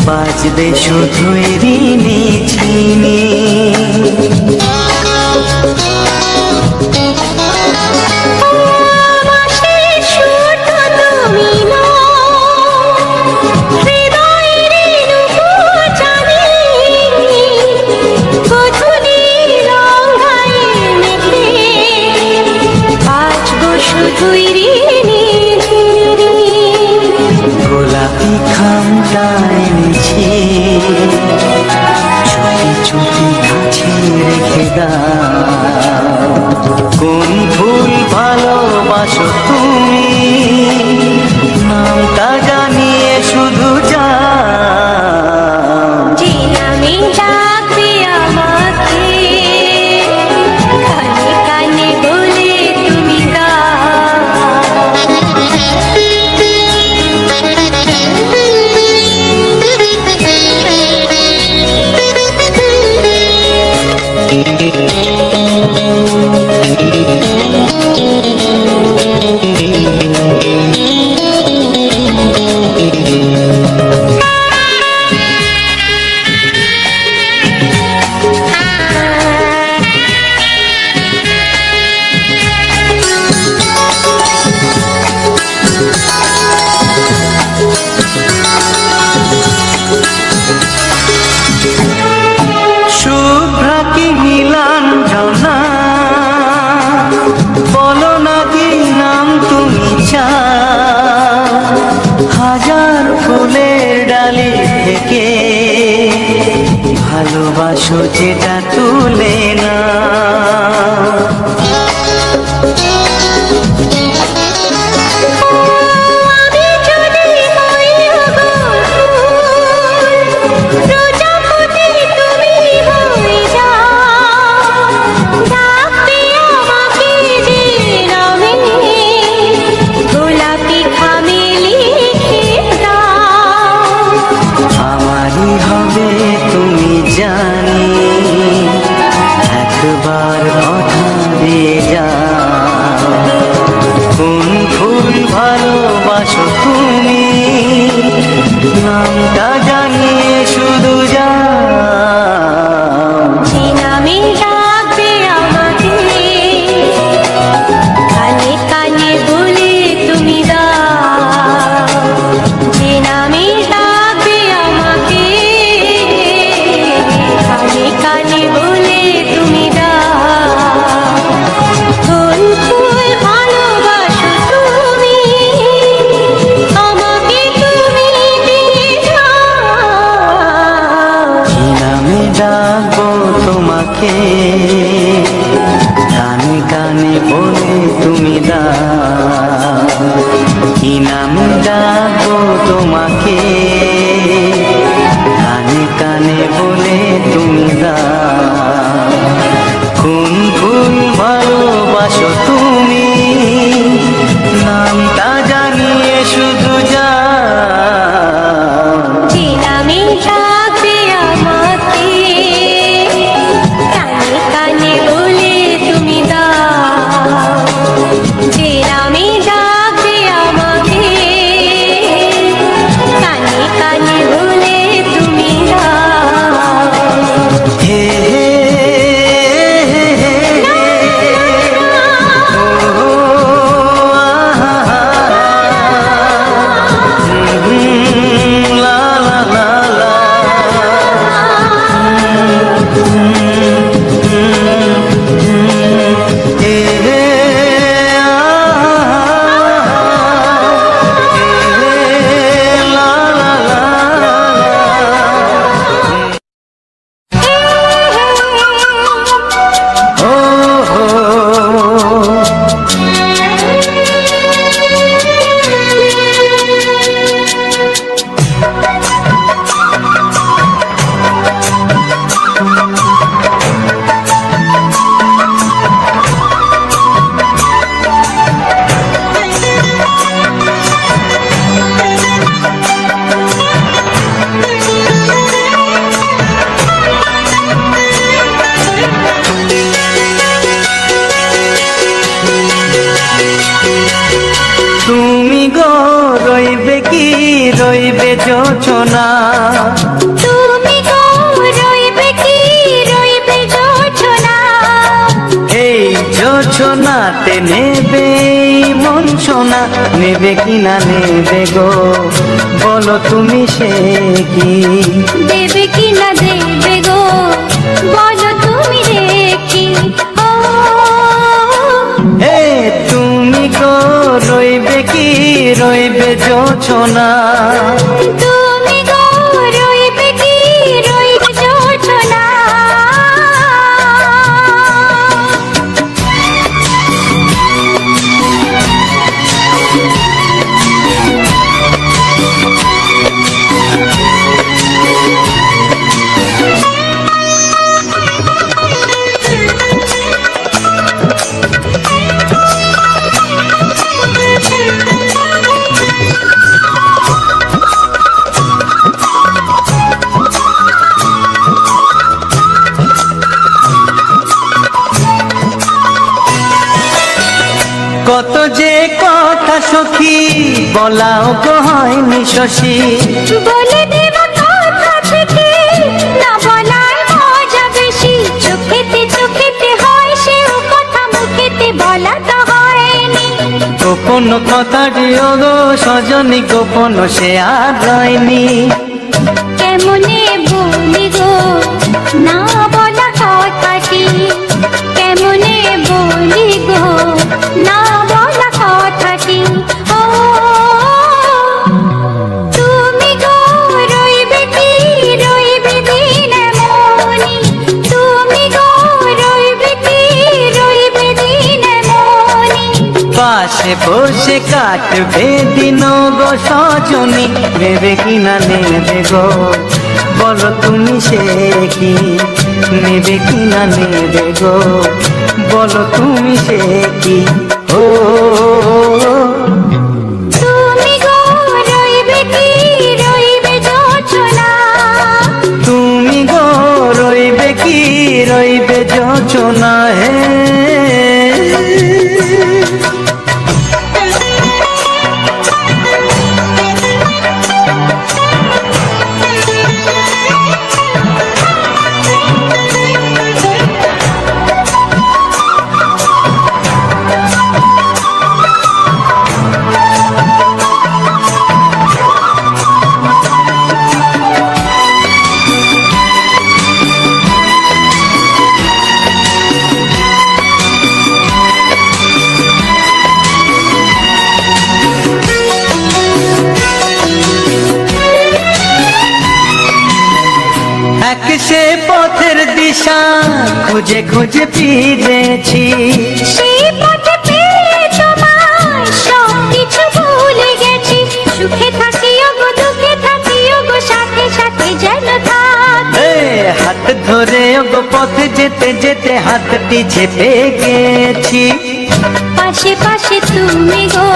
বাজবে শুধুই ঋণী ছিনি গোলাপি খামটা এনেছি চুপি চুপি কাছে রেখে দাও কোন ফুল ভালোবাসো তুমি নামটা জানিয়ে শুধু যাও যে নামে ডাকবে আমাকে কানে কানে বলে তুমি গাও চাও হাজার ফুলের ডালি থেকে ভালোবাসো যেটা তুলে না ভালোবাসো তুমি নামটা জানিয়ে শুধু যাও যে নামে ডাকবে আমাকে কানে কানে বলে তুমি দাও যে নামে ডাকবে আমাকে কানে কানে বলে তুমি দাও কোন ফুল ভালোবাসো তুমি আমাকে তুমি দিয়ে যাও কি নামে ডাকবো তোমাকে কানে কানে বলে তুমি দাও কি নামে ডাকবো তোমাকে কানে কানে বলে তুমি দাও কোন ফুল ভালোবাসো তুমি নামটা জানিয়ে শুধু যাও যে নামে ডাকবে আমাকে কানে কানে বলে তুমি দাও যে নামে ডাকবে আমাকে কানে কানে বলে তুমি দাও হে হে ও লা লা লা লা হে হে লা লা লা ও হো তুমি গো রইবে কি রইবে যোচনা তুমি গো রইবে কি রইবে যোচনা এই যোচনাতে নেবে মন সোনা নেবে কি না নেবে গো বলো তুমি সে কি দেবে কি না দেবে গো বলো তুমি দেখি ও হে তুমি গো রইবে কি রইবে যোচনা তুমি গো রইবে কি রইবে যোচনা কত যে কথা সখী বলাও গো হয়নি শশী বলে দেব কথা থেকে না বলার মজা বেশি চোখেতে হয় সে কথা মুখেতে বলা তো হয়নি গোপন কথাটি গো সজনী গোপন সে আর রয়নি কেমনে বলি গো না বলা কথাটি কেমনে বলি গো না বলা কথাটি ও পাশে বসে কাটবে দিন গো সজনী, নেবে কিনা নেবে গো বলো তুমি সে কি, নেবে কিনা নেবে গো বলো তুমি সে কি। ও তুমি গো রইবে কি রইবে যোচনা, তুমি গো রইবে কি রইবে যোচনা হে। এক সে পথের দিশা খুঁজে খুঁজে ফিরেছি, সেই পথে পেয়ে তোমায় সব কিছু ভুলে গেছি। সুখে থাকিও গো দুঃখে থাকিও গো সাথে সাথে যেন থাক। এ হাত ধরে ওগো পথে যেতে যেতে হাতটি চেপে গেছি। পাশে পাশে তুমি গো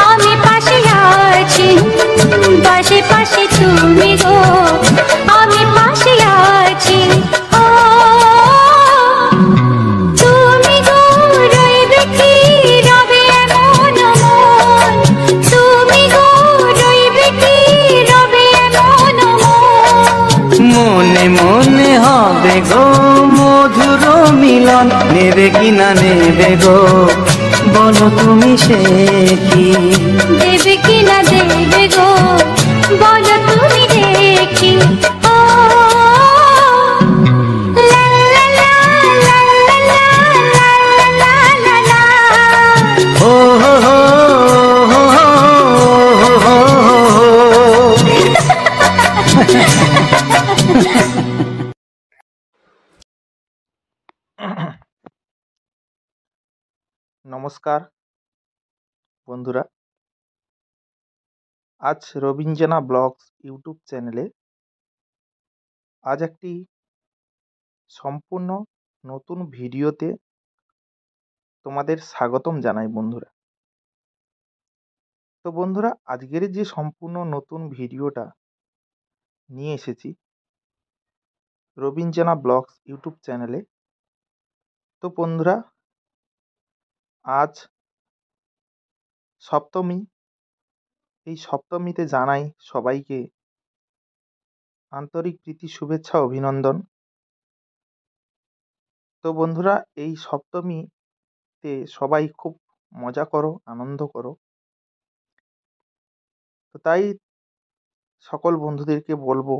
আমি পাশে আছি, পাশে পাশে তুমি গো আমি পাশে আছি। ও তুমি গো রইবে কি রবে এমন মন, তুমি গো রইবে কি রবে এমন মন। মনে মনে হবে গো মধুর মিলন, নেবে কিনা নেবে গো বলো তুমি সে কি, দেবে কিনা দেবে গো বলো তুমি দেখি। ও লা লা লা লা লা লা লা লা লা। ও হো হো হো হো হো হো। নমস্কার বন্ধুরা, আজ রবীন্দ্রনা ব্লগস ইউটিউব চ্যানেলে আজ একটি সম্পূর্ণ নতুন ভিডিওতে তোমাদের স্বাগতম জানাই বন্ধুরা। তো বন্ধুরা, আজকের যে সম্পূর্ণ নতুন ভিডিওটা নিয়ে এসেছি রবীন্দ্রনা ব্লগস ইউটিউব চ্যানেলে, তো বন্ধুরা আজ সপ্তমী, এই সপ্তমীতে জানাই সবাইকে আন্তরিক প্রীতি শুভেচ্ছা অভিনন্দন। তো বন্ধুরা, এই সপ্তমীতে সবাই খুব মজা করো, আনন্দ করো। তো তাই সকল বন্ধুদেরকে বলবো,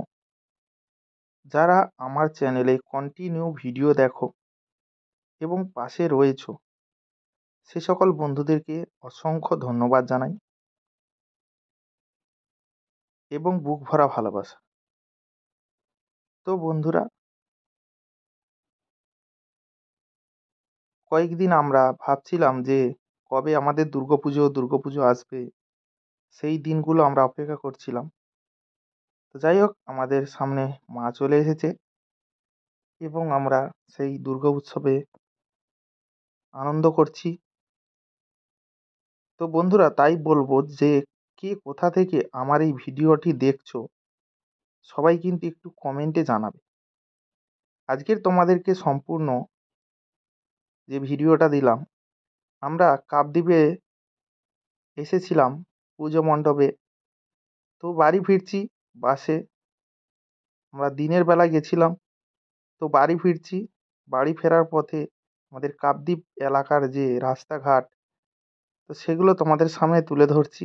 যারা আমার চ্যানেলে কন্টিনিউ ভিডিও দেখো এবং পাশে রয়েছো, সে সকল বন্ধুদেরকে অসংখ্য ধন্যবাদ জানাই এবং বুক ভরা ভালোবাসা। তো বন্ধুরা, কয়েকদিন আমরা ভাবছিলাম যে কবে আমাদের দুর্গাপুজো আসবে, সেই দিনগুলো আমরা অপেক্ষা করছিলাম। তো যাই হোক, আমাদের সামনে মা চলে এসেছে এবং আমরা সেই দুর্গা উৎসবে আনন্দ করছি। তো বন্ধুরা, তাই বলবো যে কে কোথা থেকে আমার এই ভিডিওটি দেখছো, সবাই কিন্তু একটু কমেন্টে জানাবে। আজকের তোমাদেরকে সম্পূর্ণ যে ভিডিওটা দিলাম, আমরা কাকদ্বীপে এসেছিলাম পুজো মণ্ডপে। তো বাড়ি ফিরছি বাসে, আমরা দিনের বেলা গেছিলাম। তো বাড়ি ফিরছি, বাড়ি ফেরার পথে আমাদের কাকদ্বীপ এলাকার যে রাস্তাঘাট, তো সেগুলো তোমাদের সামনে তুলে ধরছি।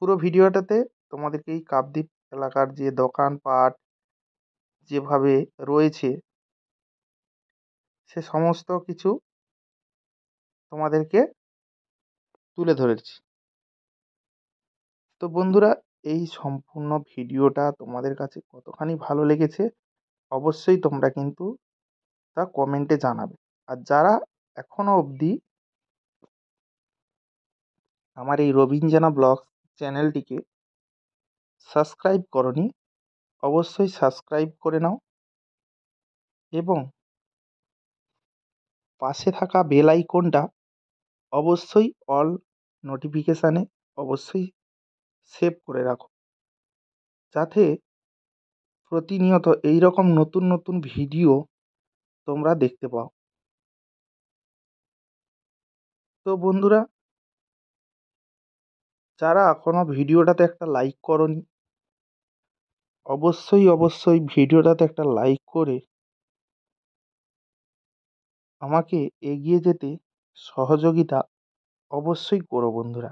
পুরো ভিডিওটাতে তোমাদেরকে এই কাকদ্বীপ এলাকার যে দোকানপাট যেভাবে রয়েছে, সে সমস্ত কিছু তোমাদেরকে তুলে ধরেছি। তো বন্ধুরা, এই সম্পূর্ণ ভিডিওটা তোমাদের কাছে কতখানি ভালো লেগেছে অবশ্যই তোমরা কিন্তু তা কমেন্টে জানাবে। আর যারা এখনও অবধি আমার এই রবীন্দ্রনা ব্লগস চ্যানেলটিকে সাবস্ক্রাইব করনি, অবশ্যই সাবস্ক্রাইব করে নাও এবং পাশে থাকা বেল আইকনটা অবশ্যই অল নোটিফিকেশানে অবশ্যই সেভ করে রাখো, যাতে প্রতিনিয়ত এই রকম নতুন নতুন ভিডিও তোমরা দেখতে পাও। তো বন্ধুরা, যারা এখনও ভিডিওটাতে একটা লাইক করনি, অবশ্যই ভিডিওটাতে একটা লাইক করে আমাকে এগিয়ে যেতে সহযোগিতা অবশ্যই করো বন্ধুরা।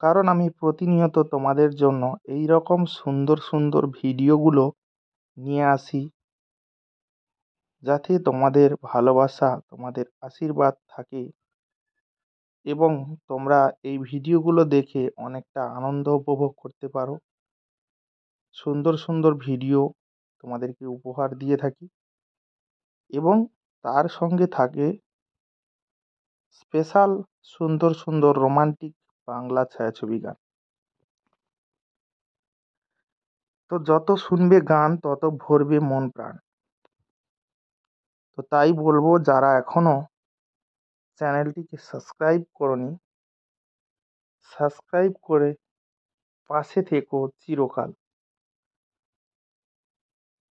কারণ আমি প্রতিনিয়ত তোমাদের জন্য এই রকম সুন্দর সুন্দর ভিডিওগুলো নিয়ে আসি, যাতে তোমাদের ভালোবাসা, তোমাদের আশীর্বাদ থাকে এবং তোমরা এই ভিডিওগুলো দেখে অনেকটা আনন্দ উপভোগ করতে পারো। সুন্দর সুন্দর ভিডিও তোমাদেরকে উপহার দিয়ে থাকি এবং তার সঙ্গে থাকে স্পেশাল সুন্দর সুন্দর রোমান্টিক বাংলা ছায়াছবি গান। তো যত শুনবে গান তত ভরবে মন প্রাণ। তো তাই বলবো, যারা এখনও চ্যানেলটিকে সাবস্ক্রাইব করনি, সাবস্ক্রাইব করে পাশে থেকো চিরকাল।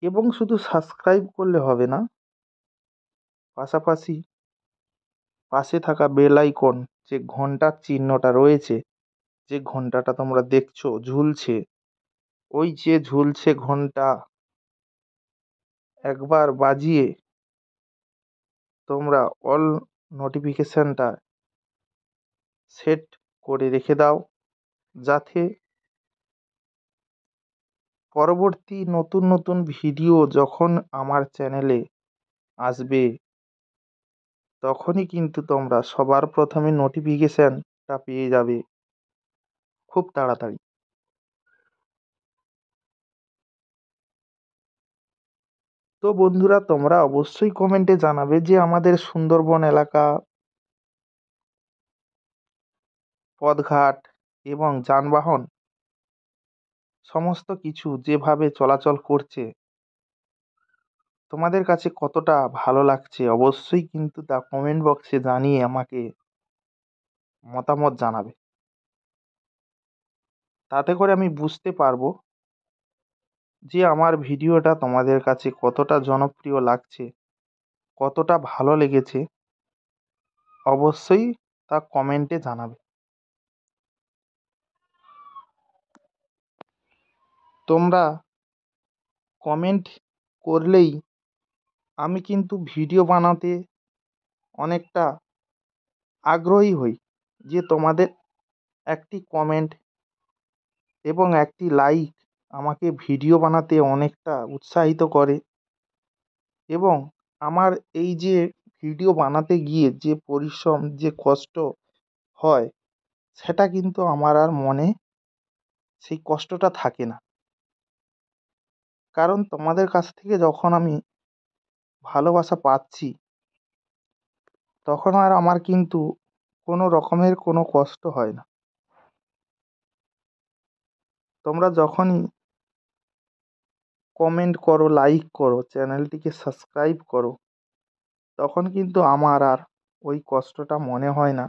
এবং শুধু সাবস্ক্রাইব করলে হবে না, পাশাপাশি পাশে থাকা বেল আইকন, যে ঘন্টার চিহ্নটা রয়েছে, যে ঘন্টাটা তোমরা দেখছো ঝুলছে, ওই যে ঝুলছে ঘন্টা একবার বাজিয়ে তোমরা অল নোটিফিকেশানটা সেট করে রেখে দাও, যাতে পরবর্তী নতুন নতুন ভিডিও যখন আমার চ্যানেলে আসবে তখনই কিন্তু তোমরা সবার প্রথমে নোটিফিকেশানটা পেয়ে যাবে খুব তাড়াতাড়ি। তো বন্ধুরা, তোমরা অবশ্যই কমেন্টে জানাবে যে আমাদের সুন্দরবন এলাকা, পথঘাট এবং যানবাহন সমস্ত কিছু যেভাবে চলাচল করছে তোমাদের কাছে কতটা ভালো লাগছে, অবশ্যই কিন্তু তা কমেন্ট বক্সে জানিয়ে আমাকে মতামত জানাবে। তাতে করে আমি বুঝতে পারবো যে আমার ভিডিওটা তোমাদের কাছে কতটা জনপ্রিয় লাগছে, কতটা ভালো লেগেছে, অবশ্যই তা কমেন্টে জানাবে। তোমরা কমেন্ট করলেই আমি কিন্তু ভিডিও বানাতে অনেকটা আগ্রহী হই, যে তোমাদের একটি কমেন্ট এবং একটি লাইক আমাকে ভিডিও বানাতে অনেকটা উৎসাহিত করে এবং আমার এই যে ভিডিও বানাতে গিয়ে যে পরিশ্রম, যে কষ্ট হয়, সেটা কিন্তু আমার আর মনে সেই কষ্টটা থাকে না। কারণ তোমাদের কাছ থেকে যখন আমি ভালোবাসা পাচ্ছি, তখন আর আমার কিন্তু কোনো রকমের কোনো কষ্ট হয় না। তোমরা যখনই কমেন্ট করো, লাইক করো, চ্যানেলটিকে সাবস্ক্রাইব করো, তখন কিন্তু আমার আর ওই কষ্টটা মনে হয় না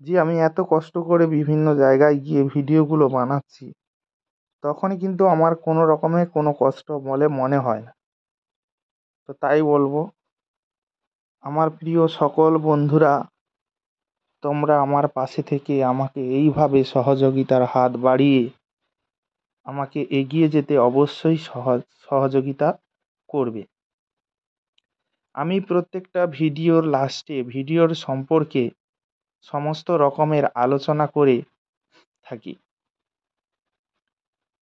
যে আমি এত কষ্ট করে বিভিন্ন জায়গায় গিয়ে ভিডিওগুলো বানাচ্ছি। তখনই কিন্তু আমার কোনো রকমের কোনো কষ্ট বলে মনে হয় না। তো তাই বলবো, আমার প্রিয় সকল বন্ধুরা, তোমরা আমার পাশে থেকে আমাকে এইভাবে সহযোগিতার হাত বাড়িয়ে আমাকে এগিয়ে যেতে অবশ্যই সহযোগিতা করবে। আমি প্রত্যেকটা ভিডিওর লাস্টে ভিডিওর সম্পর্কে সমস্ত রকমের আলোচনা করে থাকি।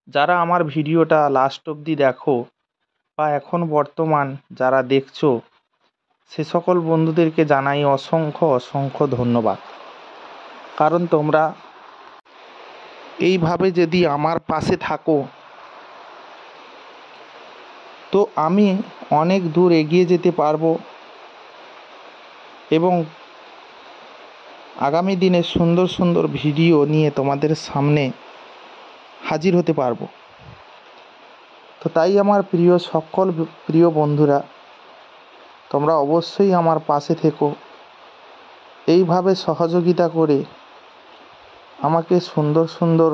যারা আমার ভিডিওটা লাস্ট অবধি দেখো বা এখন বর্তমান যারা দেখছো, সে সকল বন্ধুদেরকে জানাই অসংখ্য ধন্যবাদ। কারণ তোমরা এইভাবে যদি আমার পাশে থাকো, তো আমি অনেক দূর এগিয়ে যেতে পারবো এবং আগামী দিনে সুন্দর সুন্দর ভিডিও নিয়ে তোমাদের সামনে হাজির হতে পারবো। তো তাই আমার সকল প্রিয় বন্ধুরা, তোমরা অবশ্যই আমার পাশে থেকো। এইভাবে সহযোগিতা করে আমাকে সুন্দর সুন্দর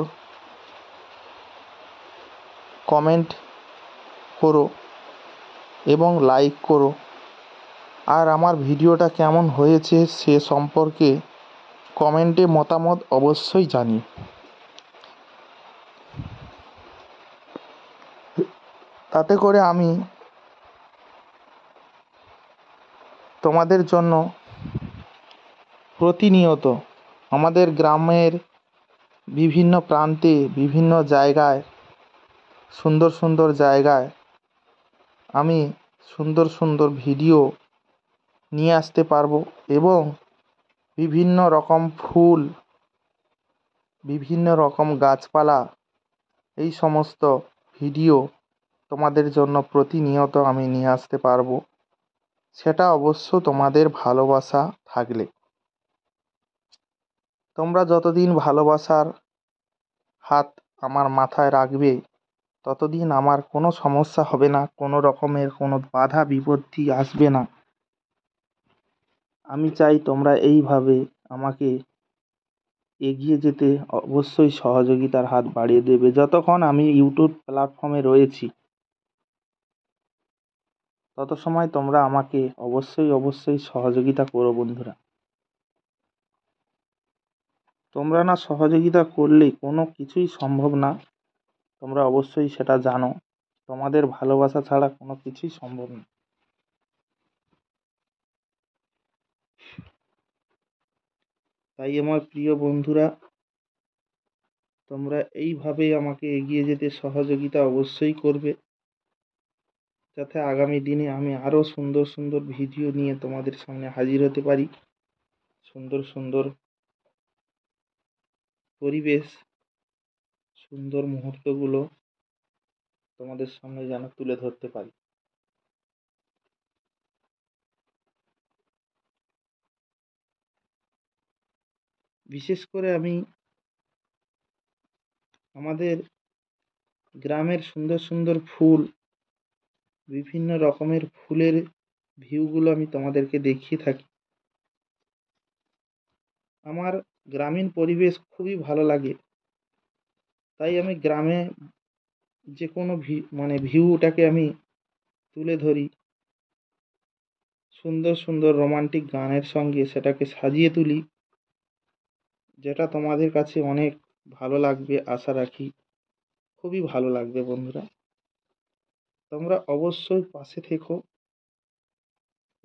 কমেন্ট করো এবং লাইক করো। আর আমার ভিডিওটা কেমন হয়েছে সে সম্পর্কে কমেন্টে মতামত অবশ্যই জানিও। তাতে করে আমি তোমাদের জন্য প্রতিনিয়ত আমাদের গ্রামের বিভিন্ন প্রান্তে, বিভিন্ন জায়গায়, সুন্দর সুন্দর জায়গায় আমি সুন্দর সুন্দর ভিডিও নিয়ে আসতে পারবো এবং বিভিন্ন রকম ফুল, বিভিন্ন রকম গাছপালা, এই সমস্ত ভিডিও তোমাদের জন্য প্রতিনিয়ত আমি নিয়ে আসতে পারবো। সেটা অবশ্য তোমাদের ভালোবাসা থাকলে। তোমরা যতদিন ভালোবাসার হাত আমার মাথায় রাখবে ততদিন আমার কোনো সমস্যা হবে না, কোনো রকমের কোনো বাধা বিপত্তি আসবে না। আমি চাই তোমরা এইভাবে আমাকে এগিয়ে যেতে অবশ্যই সহযোগিতার হাত বাড়িয়ে দেবে। যতক্ষণ আমি ইউটিউব প্ল্যাটফর্মে রয়েছি তত সময় তোমরা আমাকে অবশ্যই সহযোগিতা করো বন্ধুরা। তোমরা না সহযোগিতা করলে কোনো কিছুই সম্ভব না, তোমরা অবশ্যই সেটা জানো। তোমাদের ভালোবাসা ছাড়া কোনো কিছুই সম্ভব না। তাই আমার প্রিয় বন্ধুরা, তোমরা এইভাবেই আমাকে এগিয়ে যেতে সহযোগিতা অবশ্যই করবে, যাতে আগামী দিনে আমি আরও সুন্দর সুন্দর ভিডিও নিয়ে তোমাদের সামনে হাজির হতে পারি। সুন্দর সুন্দর পরিবেশ, সুন্দর মুহূর্তগুলো তোমাদের সামনে যেন তুলে ধরতে পারি। বিশেষ করে আমি আমাদের গ্রামের সুন্দর সুন্দর ফুল, বিভিন্ন রকমের ফুলের ভিউগুলো আমি তোমাদেরকে দেখিয়ে থাকি। আমার গ্রামীণ পরিবেশ খুবই ভালো লাগে, তাই আমি গ্রামে যে কোনো ভিউটাকে আমি তুলে ধরি। সুন্দর সুন্দর রোমান্টিক গানের সঙ্গে সেটাকে সাজিয়ে তুলি, যেটা তোমাদের কাছে অনেক ভালো লাগবে আশা রাখি। খুবই ভালো লাগবে বন্ধুরা, তোমরা অবশ্যই পাশে থেকো।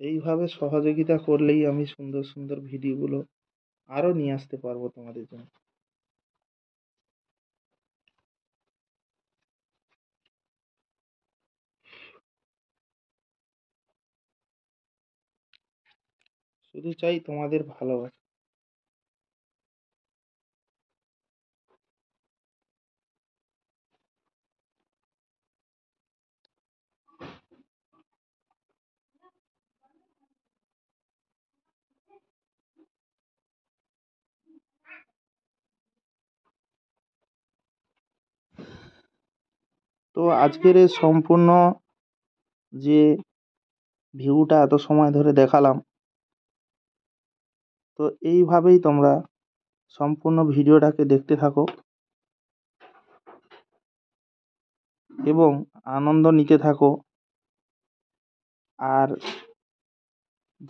এইভাবে সহযোগিতা করলেই আমি সুন্দর সুন্দর ভিডিওগুলো আরও নিয়ে আসতে পারবো তোমাদের জন্য। শুধু চাই তোমাদের ভালোবাসা। তো আজকের এই সম্পূর্ণ যে ভিউটা এত সময় ধরে দেখালাম, তো এইভাবেই তোমরা সম্পূর্ণ ভিডিওটাকে দেখতে থাকো এবং আনন্দ নিতে থাকো। আর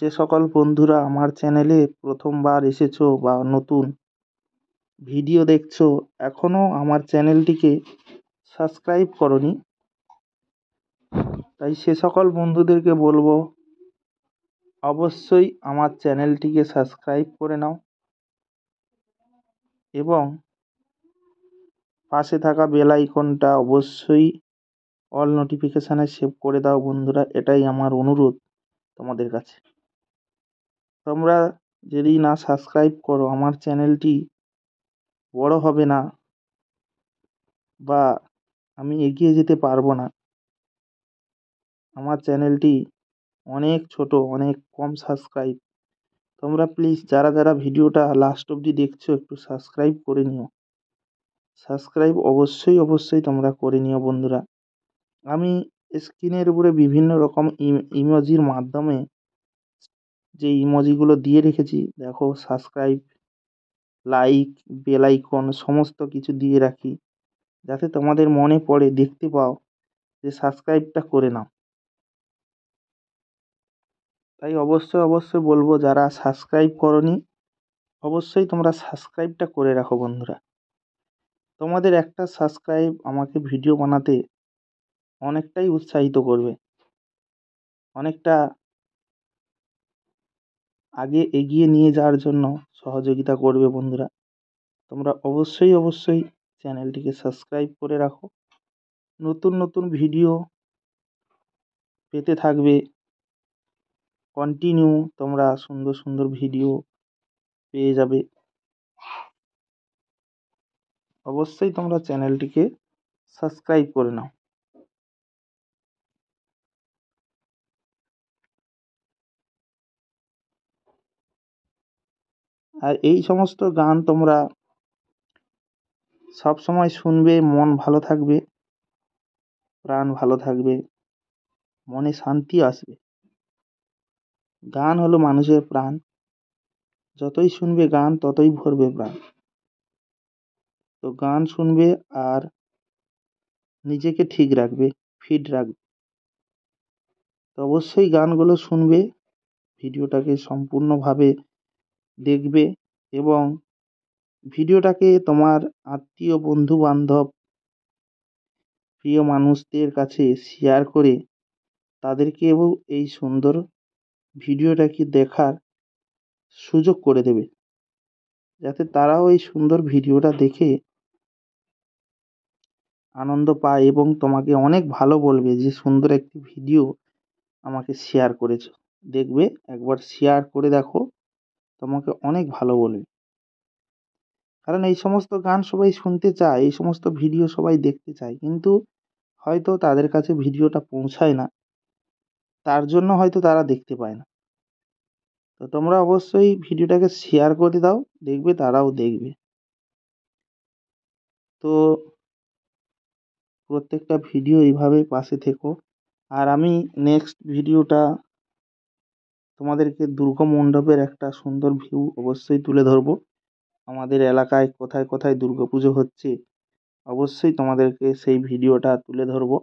যে সকল বন্ধুরা আমার চ্যানেলে প্রথমবার এসেছো বা নতুন ভিডিও দেখছো, এখনও আমার চ্যানেলটিকে সাবস্ক্রাইব করনি, তাই সে সকল বন্ধুদেরকে বলবো অবশ্যই আমার চ্যানেলটিকে সাবস্ক্রাইব করে নাও এবং পাশে থাকা বেল আইকনটা অবশ্যই অল নোটিফিকেশানে সেভ করে দাও বন্ধুরা। এটাই আমার অনুরোধ তোমাদের কাছে। তোমরা যদি না সাবস্ক্রাইব করো আমার চ্যানেলটি বড় হবে না বা আমি এগিয়ে যেতে পারবো না। আমার চ্যানেলটি অনেক ছোট, অনেক কম সাবস্ক্রাইব, তোমরা প্লিজ যারা যারা ভিডিওটা লাস্ট অবধি দেখছো একটু সাবস্ক্রাইব করে নিও। সাবস্ক্রাইব অবশ্যই তোমরা করে নিও বন্ধুরা। আমি স্ক্রিনের উপরে বিভিন্ন রকম ইমোজির মাধ্যমে যে ইমোজিগুলো দিয়ে রেখেছি দেখো, সাবস্ক্রাইব, লাইক, বেল আইকন সমস্ত কিছু দিয়ে রাখি, যাতে তোমাদের মনে পড়ে, দেখতে পাও যে সাবস্ক্রাইবটা করে নাও। তাই অবশ্যই বলবো, যারা সাবস্ক্রাইব করনি অবশ্যই তোমরা সাবস্ক্রাইবটা করে রাখো বন্ধুরা। তোমাদের একটা সাবস্ক্রাইব আমাকে ভিডিও বানাতে অনেকটাই উৎসাহিত করবে, অনেকটা আগে এগিয়ে নিয়ে যাওয়ার জন্য সহযোগিতা করবে বন্ধুরা। তোমরা অবশ্যই চ্যানেলটিকে সাবস্ক্রাইব করে রাখো। নতুন ভিডিও পেতে থাকবে, কন্টিনিউ তোমরা সুন্দর ভিডিও পেয়ে যাবে। অবশ্যই তোমরা চ্যানেলটিকে সাবস্ক্রাইব করে নাও। আর এই সমস্ত গান তোমরা সব সময় শুনবে, মন ভালো থাকবে, প্রাণ ভালো থাকবে, মনে শান্তি আসবে। গান হলো মানুষের প্রাণ, যতই শুনবে গান ততই ভরবে প্রাণ। তো গান শুনবে আর নিজেকে ঠিক রাখবে, ফিট রাখবে। তো অবশ্যই গানগুলো শুনবে, ভিডিওটাকে সম্পূর্ণভাবে দেখবে এবং ভিডিওটাকে তোমার আত্মীয়, বন্ধু বান্ধব, প্রিয় মানুষদের কাছে শেয়ার করে তাদেরকেও এই সুন্দর ভিডিওটাকে দেখার সুযোগ করে দেবে, যাতে তারাও এই সুন্দর ভিডিওটা দেখে আনন্দ পায় এবং তোমাকে অনেক ভালো বলবে যে সুন্দর একটি ভিডিও আমাকে শেয়ার করেছো। দেখবে, একবার শেয়ার করে দেখো, তোমাকে অনেক ভালো বলবে। কারণ এই সমস্ত গান সবাই শুনতে চায়, এই সমস্ত ভিডিও সবাই দেখতে চায়, কিন্তু হয়তো তাদের কাছে ভিডিওটা পৌঁছায় না, তার জন্য হয়তো তারা দেখতে পায় না। তো তোমরা অবশ্যই ভিডিওটাকে শেয়ার করে দাও, দেখবে তারাও দেখবে। তো প্রত্যেকটা ভিডিও এইভাবে পাশে থেকো। আর আমি নেক্সট ভিডিওটা তোমাদেরকে দুর্গা মণ্ডপের একটা সুন্দর ভিউ অবশ্যই তুলে ধরবো। আমাদের এলাকায় কোথায় দুর্গাপুজো হচ্ছে অবশ্যই তোমাদেরকে সেই ভিডিওটা তুলে ধরবো।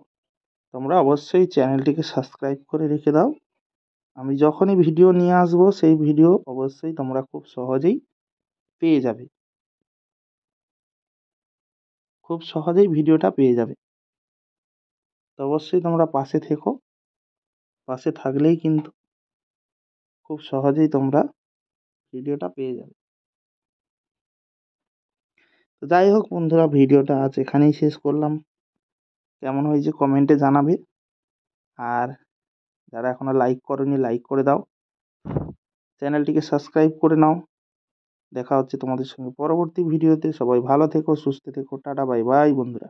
তোমরা অবশ্যই চ্যানেলটিকে সাবস্ক্রাইব করে রেখে দাও। আমি যখনই ভিডিও নিয়ে আসবো সেই ভিডিও অবশ্যই তোমরা খুব সহজেই পেয়ে যাবে, খুব সহজেই ভিডিওটা পেয়ে যাবে। তো অবশ্যই তোমরা পাশে থেকো, পাশে থাকলেই কিন্তু খুব সহজেই তোমরা ভিডিওটা পেয়ে যাবে। তো যাই হোক বন্ধুরা, ভিডিওটা আজ এখানেই শেষ করলাম। কেমন হয়েছে কমেন্টে জানাবে। আর যারা এখনো লাইক করোনি লাইক করে দাও, চ্যানেলটিকে সাবস্ক্রাইব করে নাও। দেখা হচ্ছে তোমাদের সঙ্গে পরবর্তী ভিডিওতে। সবাই ভালো থেকো, সুস্থ থেকো, টাটা বাই বাই বন্ধুরা।